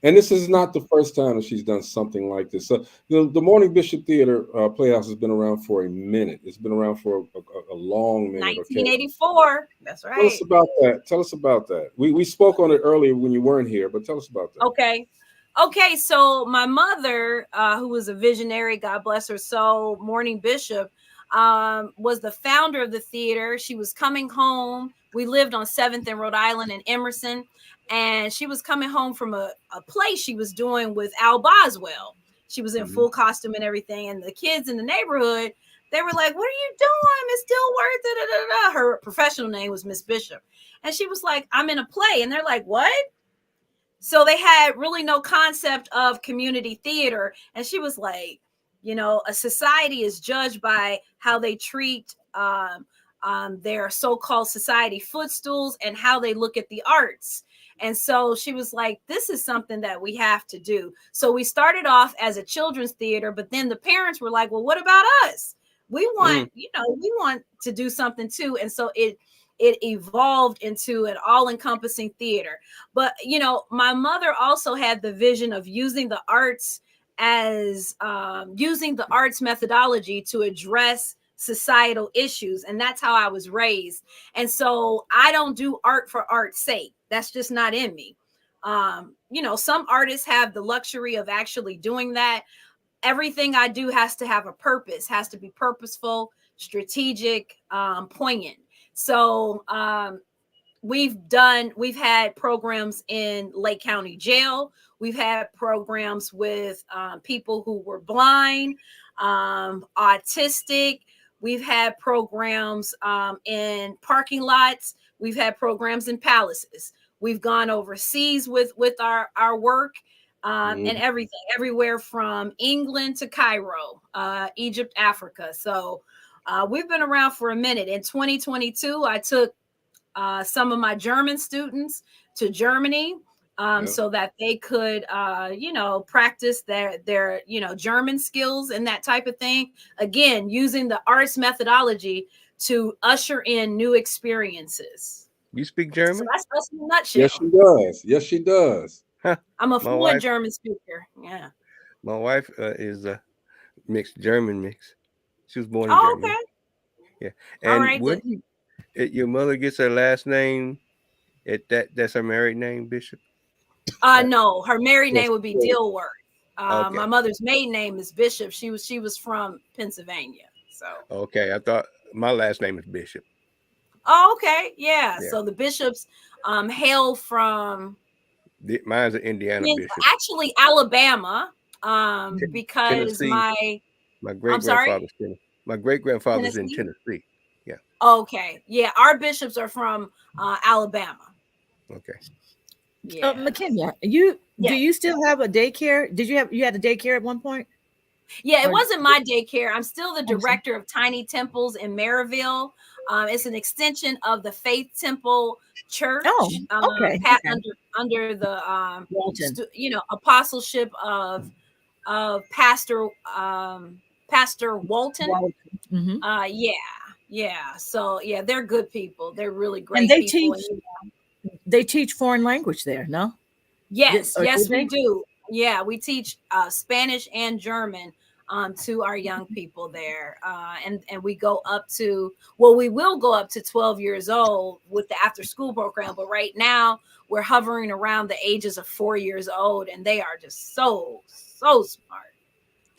S8: And this is not the first time that she's done something like this. So the Morning Bishop Theater Playhouse has been around for a minute. It's been around for a long minute.
S12: 1984. Okay? That's right.
S8: Tell us about that. Tell us about that. We spoke on it earlier when you weren't here, but tell us about that.
S12: Okay. So my mother, who was a visionary, God bless her soul, Morning Bishop, was the founder of the theater. She was coming home. We lived on 7th in Rhode Island in Emerson. And she was coming home from a play she was doing with Al Boswell. She was in full costume and everything. And the kids in the neighborhood, they were like, "What are you doing, Miss Dilworth?" Da, da, da, da. Her professional name was Miss Bishop. And she was like, "I'm in a play." And they're like, "What?" So they had really no concept of community theater. And she was like, you know, a society is judged by how they treat their so-called society footstools and how they look at the arts. And so she was like, this is something that we have to do. So we started off as a children's theater, but then the parents were like, well, what about us? We want, you know, we want to do something too. And so it evolved into an all-encompassing theater. But, you know, my mother also had the vision of using the arts as using the arts methodology to address societal issues. And that's how I was raised. And so I don't do art for art's sake. That's just not in me. You know, some artists have the luxury of actually doing that. Everything I do has to have a purpose, has to be purposeful, strategic, poignant. So we've had programs in Lake County Jail. We've had programs with people who were blind, autistic. We've had programs in parking lots. We've had programs in palaces. We've gone overseas with our work and everything, everywhere from England to Cairo, Egypt, Africa. So we've been around for a minute. In 2022, I took some of my German students to Germany so that they could, you know, practice their, you know, German skills and that type of thing. Again, using the arts methodology to usher in new experiences.
S11: You speak German?
S12: So that's us in a nutshell.
S8: Yes, she does. Yes, she does.
S12: I'm a fluent German speaker. Yeah.
S11: My wife is a mixed German mix. She was born in Germany.
S12: Okay.
S11: Yeah. And your mother gets her last name. That's her married name, Bishop?
S12: No, her married name would be Dilworth. My mother's maiden name is Bishop. She was from Pennsylvania. So
S11: okay, I thought my last name is Bishop.
S12: Oh, okay, yeah. So the Bishops hail from.
S11: Mine's an Indiana Bishop.
S12: Actually, Alabama, because
S11: Tennessee. My great grandfather's in Tennessee. Yeah.
S12: Okay. Yeah, our bishops are from Alabama.
S11: Okay.
S12: Yeah.
S9: McKenya, do you still have a daycare? You had a daycare at one point?
S12: Yeah, it wasn't my daycare. I'm still the director of Tiny Temples in Maryville. It's an extension of the Faith Temple Church.
S9: Oh, okay.
S12: Under the
S9: Walton.
S12: apostleship of Pastor Walton.
S9: Mm-hmm.
S12: So they're good people. They're really great
S9: And they
S12: people.
S9: They teach foreign language there, no?
S12: Yes, we do. Yeah, we teach Spanish and German to our young people there. And we go up to, we will go up to 12 years old with the after school program. But right now we're hovering around the ages of 4 years old, and they are just so smart.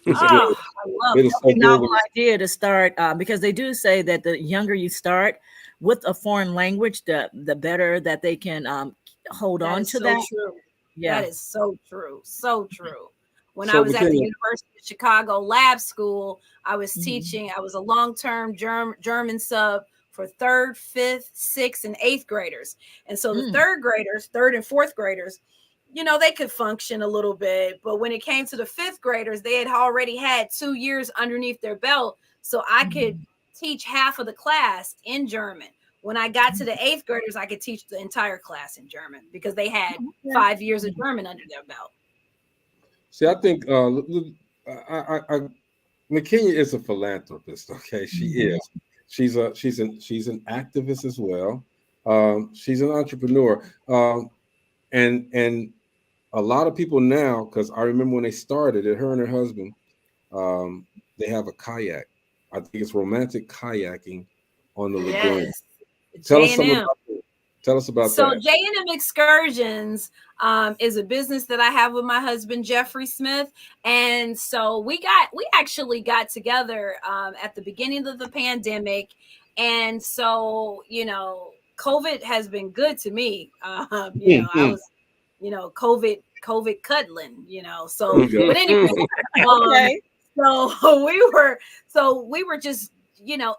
S12: I love it.
S9: A novel idea to start, because they do say that the younger you start with a foreign language, the better that they can hold on to that.
S12: True.
S9: Yeah,
S12: that is so true. So true. When I was at the University of Chicago Lab School, I was teaching. I was a long-term German sub for 3rd, 5th, 6th, and 8th graders. And so the 3rd and 4th graders, they could function a little bit. But when it came to the 5th graders, they had already had 2 years underneath their belt. So I could teach half of the class in German. When I got to the 8th graders, I could teach the entire class in German because they had 5 years of German under their belt.
S8: See, I think McKenya is a philanthropist. Okay, she is. She's an activist as well. She's an entrepreneur. And a lot of people now, because I remember when they started it, her and her husband, they have a kayak. I think it's romantic kayaking on the lagoon. Tell us about that.
S12: So J&M Excursions is a business that I have with my husband Jeffrey Smith, and so we actually got together at the beginning of the pandemic, and so COVID has been good to me. I was COVID cuddling, so but anyway, okay. So we were just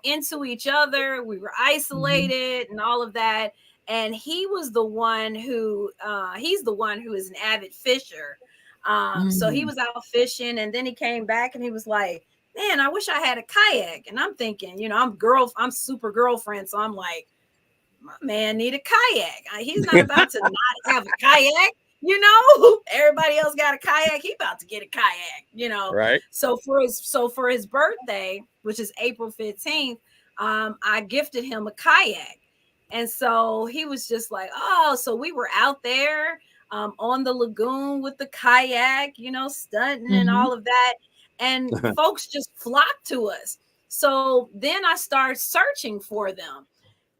S12: into each other. We were isolated and all of that. And he was the one who he's the one who is an avid fisher. So he was out fishing, and then he came back and he was like, man, I wish I had a kayak. And I'm thinking, I'm super girlfriend. So I'm like, my man need a kayak. He's not about to not have a kayak. Everybody else got a kayak. He about to get a kayak,
S11: Right.
S12: So for his birthday, which is April 15th, I gifted him a kayak. And so he was just like, oh, so we were out there on the lagoon with the kayak, stunting and all of that. And folks just flocked to us. So then I started searching for them.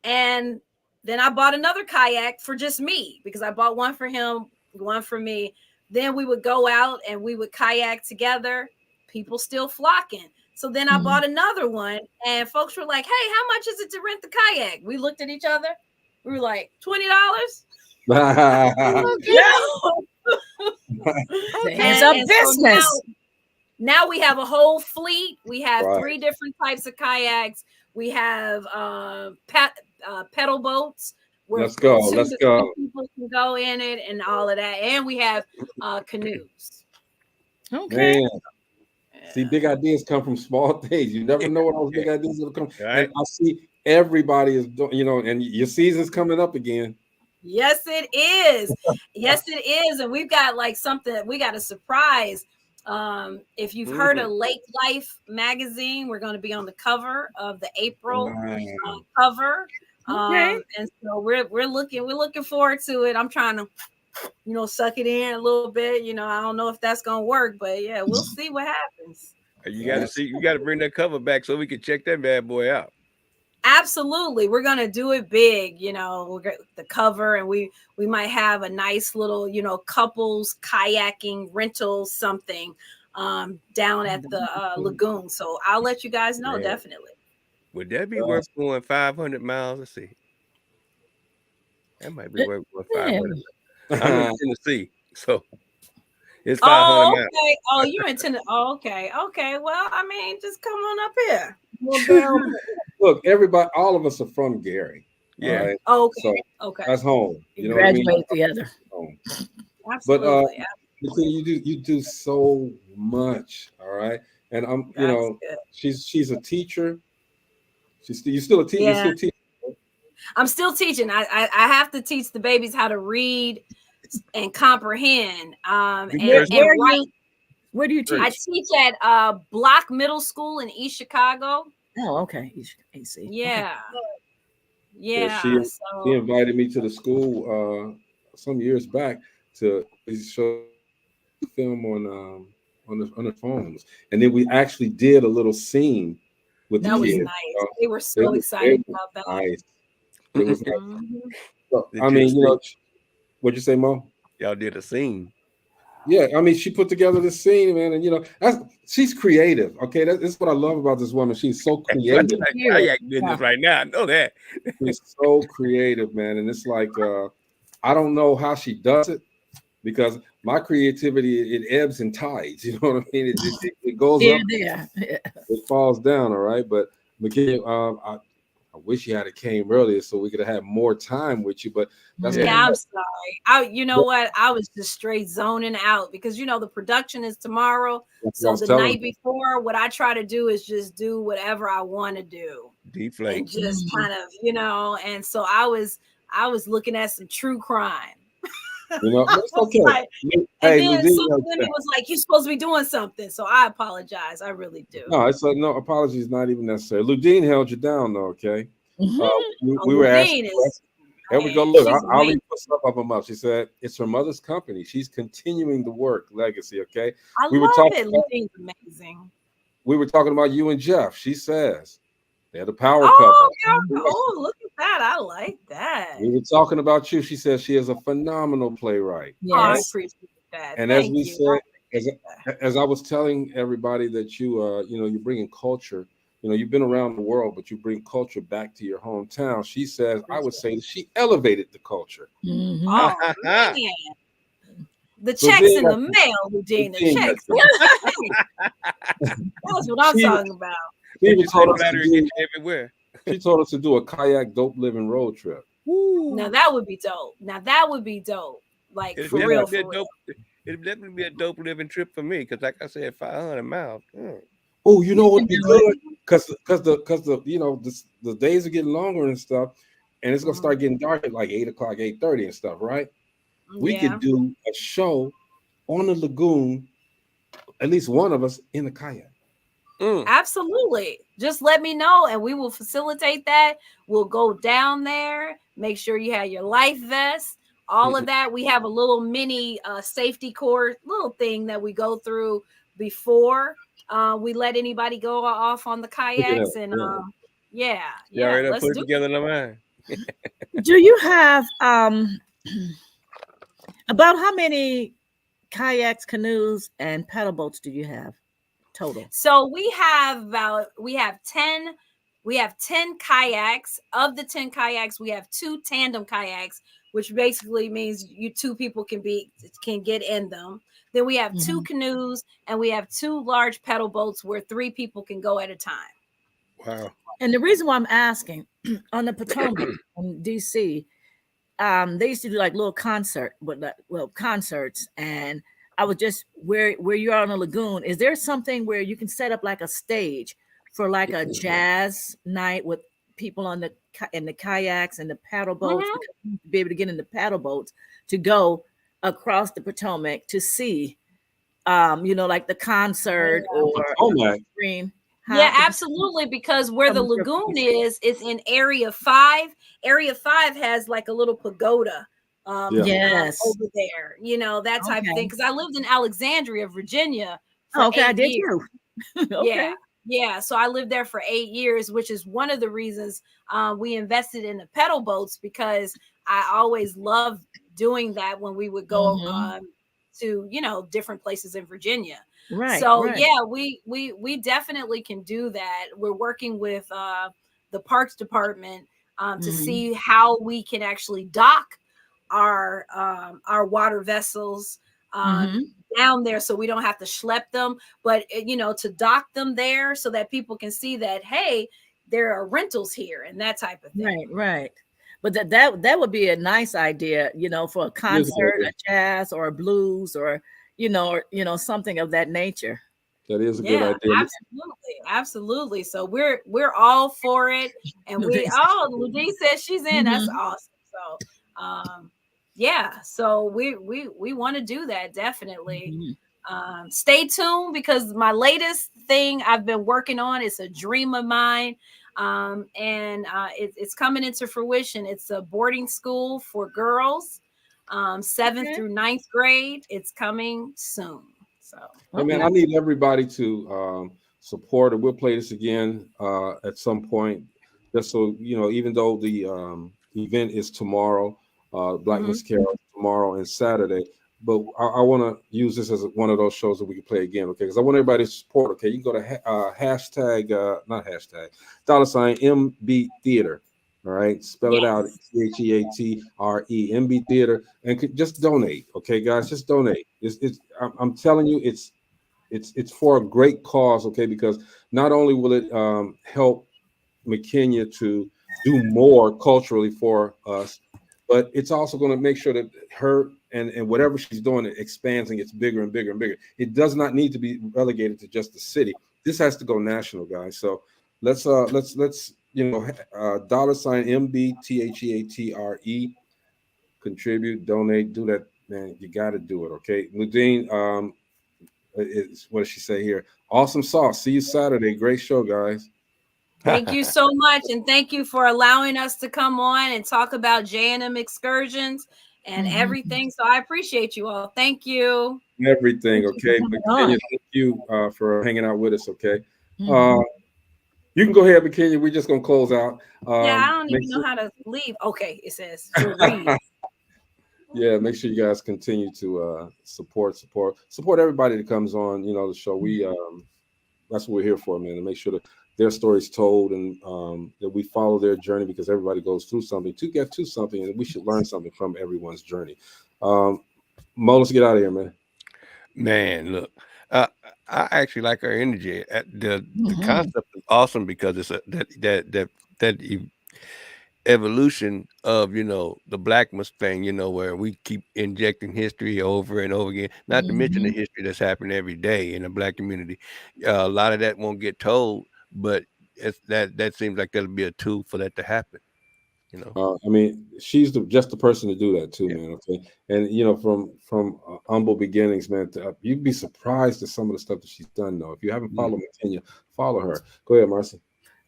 S12: And then I bought another kayak for just me, because I bought one for him, one for me. Then we would go out and we would kayak together. People still flocking. So then I bought another one, and folks were like, hey, how much is it to rent the kayak? We looked at each other. We were like, $20.
S9: Hands up business.
S12: So now we have a whole fleet. We have 3 different types of kayaks. We have pedal boats.
S8: Let's go.
S12: People can go in it and all of that. And we have canoes.
S9: Okay.
S8: Man. See, big ideas come from small things. You never know what those big ideas will come. Right. And I see everybody is doing, and your season's coming up again.
S12: Yes, it is. Yes, it is. And we've got we got a surprise. If you've heard of Lake Life magazine, we're going to be on the cover of the April cover. Okay. And so we're looking forward to it. I'm trying to, suck it in a little bit. I don't know if that's going to work, but yeah, we'll see what happens.
S11: You got to bring that cover back so we can check that bad boy out.
S12: Absolutely. We're going to do it big. We'll get the cover, and we might have a nice little, couples kayaking rental something down at the lagoon. So I'll let you guys know. Definitely.
S11: Would that be worth going 500 miles? Let's see. That might be worth 500 miles. I'm in Tennessee, so it's 500 miles.
S12: Okay. Oh, you're in Tennessee. Oh, okay. Okay. Well, just come on up here.
S8: Look, everybody, all of us are from Gary.
S11: Yeah.
S8: Right?
S12: Okay.
S8: So
S12: okay.
S8: That's home.
S9: You graduate together.
S12: Absolutely.
S8: But you do so much. All right. And she's a teacher. You still a teacher?
S12: Yeah.
S8: You still teach?
S12: I'm still teaching. I have to teach the babies how to read and comprehend. And
S9: Where do you teach?
S12: I teach at Block Middle School in East Chicago.
S9: Oh, okay. AC.
S12: Yeah.
S9: Okay.
S12: Yeah.
S8: She
S12: So
S8: invited me to the school some years back to show film on the phones, and then we actually did a little scene with
S12: that
S8: the
S12: was
S8: kids.
S12: nice. They were so excited about that.
S8: Nice. It was nice.
S12: Mhm.
S8: So, I mean, you know, what'd you say, Mo?
S11: Y'all did a scene.
S8: Yeah, I mean, she put together this scene, man, and you know, she's creative. Okay, that's what I love about this woman. She's so creative.
S11: Kayak business right now. I know that.
S8: She's so creative, man, and it's like I don't know how she does it because my creativity it ebbs and tides. You know what I mean? It goes up, it falls down. All right, but McKenya, I wish you had came earlier so we could have had more time with you. But that's
S12: I'm sorry. You know what? I was just straight zoning out because you know the production is tomorrow. So the night before, what I try to do is just do whatever I want to do.
S11: Deflate.
S12: And just kind of, you know, and so I was looking at some true crime.
S8: You know, it's okay.
S12: And then some women was like, "You're supposed to be doing something," so I apologize. I really do.
S8: No, it's like no apologies, not even necessary. Ludine held you down, though. Okay,
S12: Mm-hmm.
S8: we were asking. There we go. Look, I'll even put stuff up her mouth. She said it's her mother's company. She's continuing the work legacy. Okay,
S12: we love it. Ludine's amazing.
S8: We were talking about you and Jeff. She says they're the power couple.
S12: Oh, look at that! I like that.
S8: We were talking about you. She says she is a phenomenal playwright.
S12: Yes. Oh, I appreciate that.
S8: And as we said, as I was telling everybody that you, you know, you're bringing culture. You know, you've been around the world, but you bring culture back to your hometown. She says, I would say that she elevated the culture.
S12: Mm-hmm. Oh, man. The checks in the mail, Ludine. The checks. That's what I'm talking about.
S8: She told us
S11: everywhere.
S8: She told us to do a kayak dope living road trip.
S12: Woo. Now that would be dope. Like
S11: It'd
S12: for real.
S11: It'd definitely be a dope living trip for me because, like I said, 500 miles.
S8: Oh, you know what would be good? Because the you know the days are getting longer and stuff, and it's gonna start getting dark at like 8 o'clock, 8:30 and stuff, right? We could do a show on the lagoon, at least one of us in the kayak.
S12: Absolutely. Just let me know and we will facilitate that. We'll go down there, make sure you have your life vest, all of that. We have a little mini safety course, little thing that we go through before we let anybody go off on the kayaks. And
S11: let's put it together in the mind.
S9: Do you have about how many kayaks, canoes, and paddle boats do you have total?
S12: So we have 10 kayaks. Of the 10 kayaks, we have 2 tandem kayaks, which basically means you 2 people can get in them. Then we have 2 canoes and we have 2 large pedal boats where 3 people can go at a time.
S11: Wow.
S9: And the reason why I'm asking, on the Potomac in DC, they used to do like little concerts, and I was just where you are on a lagoon. Is there something where you can set up like a stage for like a jazz night with people in the kayaks and the paddle boats, to be able to get in the paddle boats to go across the Potomac to see, like the concert or screen?
S12: Yeah, absolutely. Because where the lagoon is in Area 5. Area 5 has like a little pagoda. Over there, that type of thing. Because I lived in Alexandria, Virginia.
S9: I did too.
S12: Yeah. So I lived there for 8 years, which is one of the reasons we invested in the pedal boats, because I always loved doing that when we would go to different places in Virginia.
S9: Right.
S12: So yeah, we definitely can do that. We're working with the Parks Department to see how we can actually dock our water vessels down there, so we don't have to schlep them, but to dock them there so that people can see that, hey, there are rentals here and that type of thing.
S9: Right. But that would be a nice idea, for a concert, a jazz or a blues or something of that nature.
S8: That is a good idea.
S12: Absolutely. So we're all for it, and Ludie says she's in. That's awesome. So, yeah. So we want to do that definitely. Stay tuned because my latest thing I've been working on is a dream of mine, and it's coming into fruition. It's a boarding school for girls, 7th through 9th grade. It's coming soon. So,
S8: hey man, I need everybody to support it. We'll play this again at some point, just so you know. Even though the event is tomorrow, Black Miss Carol tomorrow and Saturday, but I want to use this as one of those shows that we can play again, okay? Because I want everybody to support. Okay, you can go to hashtag, not hashtag, $ MB Theater. All right, spell it out, TheaTre, MB Theater, and just donate, okay, guys, just donate. I'm telling you, it's for a great cause, okay, because not only will it help McKenya to do more culturally for us, but it's also going to make sure that her and whatever she's doing, it expands and gets bigger and bigger and bigger. It does not need to be relegated to just the city. This has to go national, guys. So let's $MBTHEATRE, contribute, donate, do that, man. You got to do it, okay? Ludine, what does she say here? Awesome sauce. See you Saturday. Great show, guys.
S12: Thank you so much, and thank you for allowing us to come on and talk about J&M excursions and everything. So I appreciate you all. Thank you.
S8: Everything, okay? McKenya, thank you for hanging out with us, okay? You can go ahead, McKenya. We're just gonna close out.
S12: I don't even know how to leave. Okay, it says
S8: yeah, make sure you guys continue to support everybody that comes on, the show. We that's what we're here for, man, to make sure that their story's told and that we follow their journey, because everybody goes through something to get to something, and we should learn something from everyone's journey. Mo, let's get out of here, man.
S11: Man, look, I actually like her energy. The concept is awesome because it's that evolution of the Blackmas thing, where we keep injecting history over and over again. Not to mention the history that's happening every day in the Black community. A lot of that won't get told, but that seems like that'll be a tool for that to happen.
S8: I mean, she's just the person to do that too, man. Okay, and from humble beginnings, man, you'd be surprised at some of the stuff that she's done. Though, if you haven't followed McKenya, follow her. Go ahead, Marcy.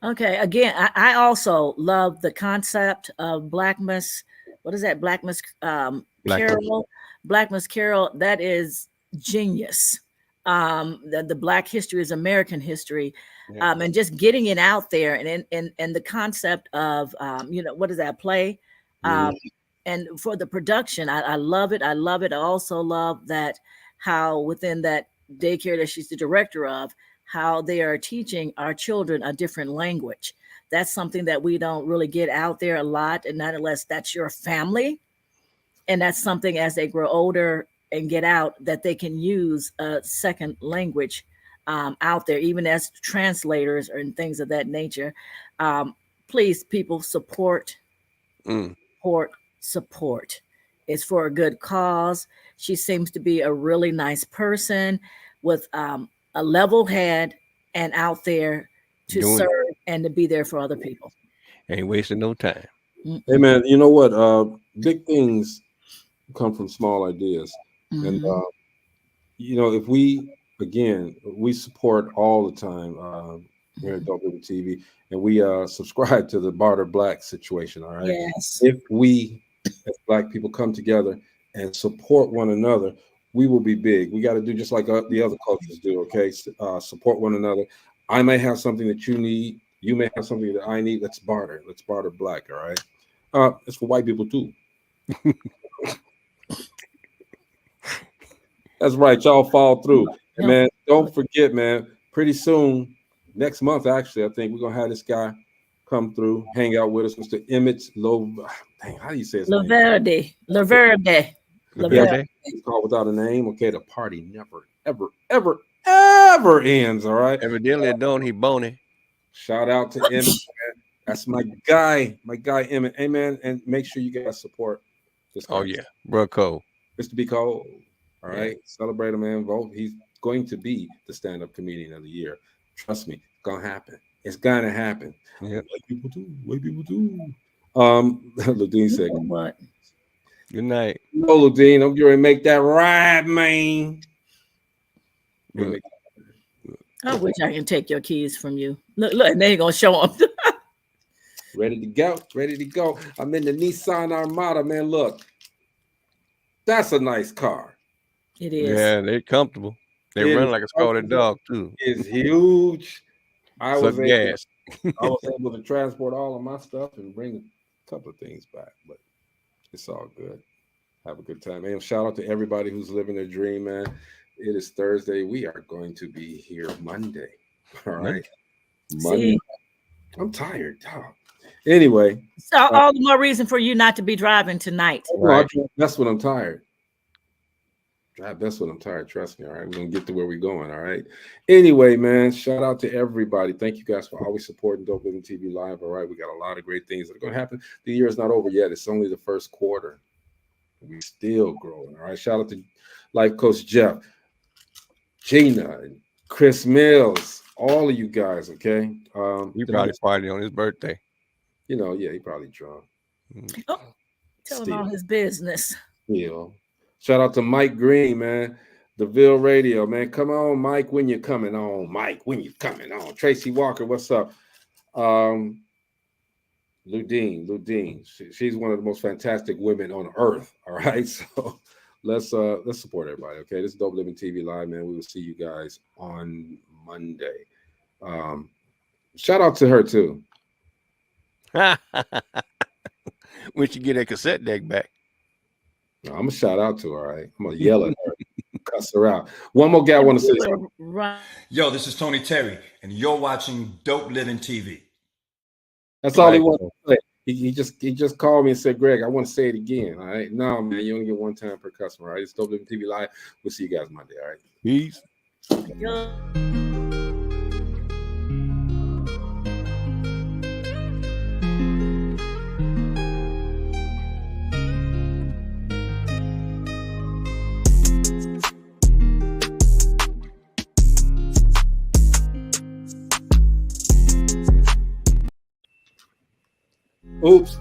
S9: Okay, again, I also love the concept of Blackmas. What is that? Blackmas Carol. Blackmas Carol. That is genius. The Black history is American history. And just getting it out there and the concept of what is that play, and for the production, I love it. I also love that how within that daycare that she's the director of, how they are teaching our children a different language. That's something that we don't really get out there a lot, and not unless that's your family, and that's something as they grow older and get out that they can use a second language out there, even as translators and things of that nature. Please, people, support. It's for a good cause. She seems to be a really nice person with a level head and out there to serve and to be there for other people.
S11: Ain't wasting no time.
S8: Hey, man, you know what? Big things come from small ideas. And, if we support all the time here at DopelivenTV, and we subscribe to the Barter Black situation, all right?
S9: Yes.
S8: If we, as Black people, come together and support one another, we will be big. We got to do just like the other cultures do, okay? Support one another. I may have something that you need. You may have something that I need. Let's barter. Let's barter Black, all right? It's for white people, too. That's right. Y'all fall through. And man, don't forget, man, pretty soon, next month, actually, I think we're going to have this guy come through, hang out with us, Mr. Emmett how do you say his name?
S9: Laverde.
S8: He's called without a name. Okay, the party never, ever, ever, ever ends, all right?
S11: Evidently, don't he bony.
S8: Shout out to Emmett, man. That's my guy Emmett. Hey, man, and make sure you guys support this guy.
S11: Oh, yeah. Bro Cole.
S8: Mr. B. Cole. All right, celebrate him, man. Vote. going to be the stand-up comedian of the year. Trust me, it's gonna happen. It's gonna happen.
S11: Yep.
S8: White people do. Ludine said,
S9: What?
S11: Good night.
S8: No, Ludine, I'm going to make that right, man.
S9: I wish I can take your keys from you. Look, they ain't gonna show them.
S8: Ready to go. I'm in the Nissan Armada, man. Look, that's a nice car.
S9: It is.
S11: Yeah, they're comfortable. They run like a scalded dog too.
S8: It's huge. I was
S11: gas.
S8: able to transport all of my stuff and bring a couple of things back, but it's all good. Have a good time. And shout out to everybody who's living their dream, man. It is Thursday. We are going to be here Monday. All right. Monday. I'm tired, dog. Anyway.
S9: So all the more reason for you not to be driving tonight.
S8: Right. That's when I'm tired. That's what I'm tired. Trust me. All right. We're going to get to where we're going. All right. Anyway, man, shout out to everybody. Thank you guys for always supporting Dope Living TV Live. All right. We got a lot of great things that are going to happen. The year is not over yet. It's only the first quarter. We're still growing. All right. Shout out to Life Coach Jeff, Gina, and Chris Mills, all of you guys. Okay.
S11: He probably partying on his birthday.
S8: You know, yeah, he probably drunk.
S9: Oh, tell him all his business.
S8: Yeah. Shout out to Mike Green, man. DeVille Radio, man. Come on, Mike, when you're coming on. Mike, when you're coming on. Tracy Walker, what's up? Ludine. She's one of the most fantastic women on earth. All right. So let's support everybody. Okay. This is Dope Living TV Live, man. We will see you guys on Monday. Shout out to her too.
S11: We should get a cassette deck back.
S8: No, I'm gonna shout out to her. All right. I'm gonna yell at her, cuss her out. One more guy want to say something.
S13: Yo, this is Tony Terry, and you're watching Dope Living TV.
S8: That's all he wanted to say. He just called me and said, Greg, I want to say it again. All right. No, man, you only get one time per customer. All right. It's Dope Living TV Live. We'll see you guys Monday. All right.
S11: Peace.
S8: Oops.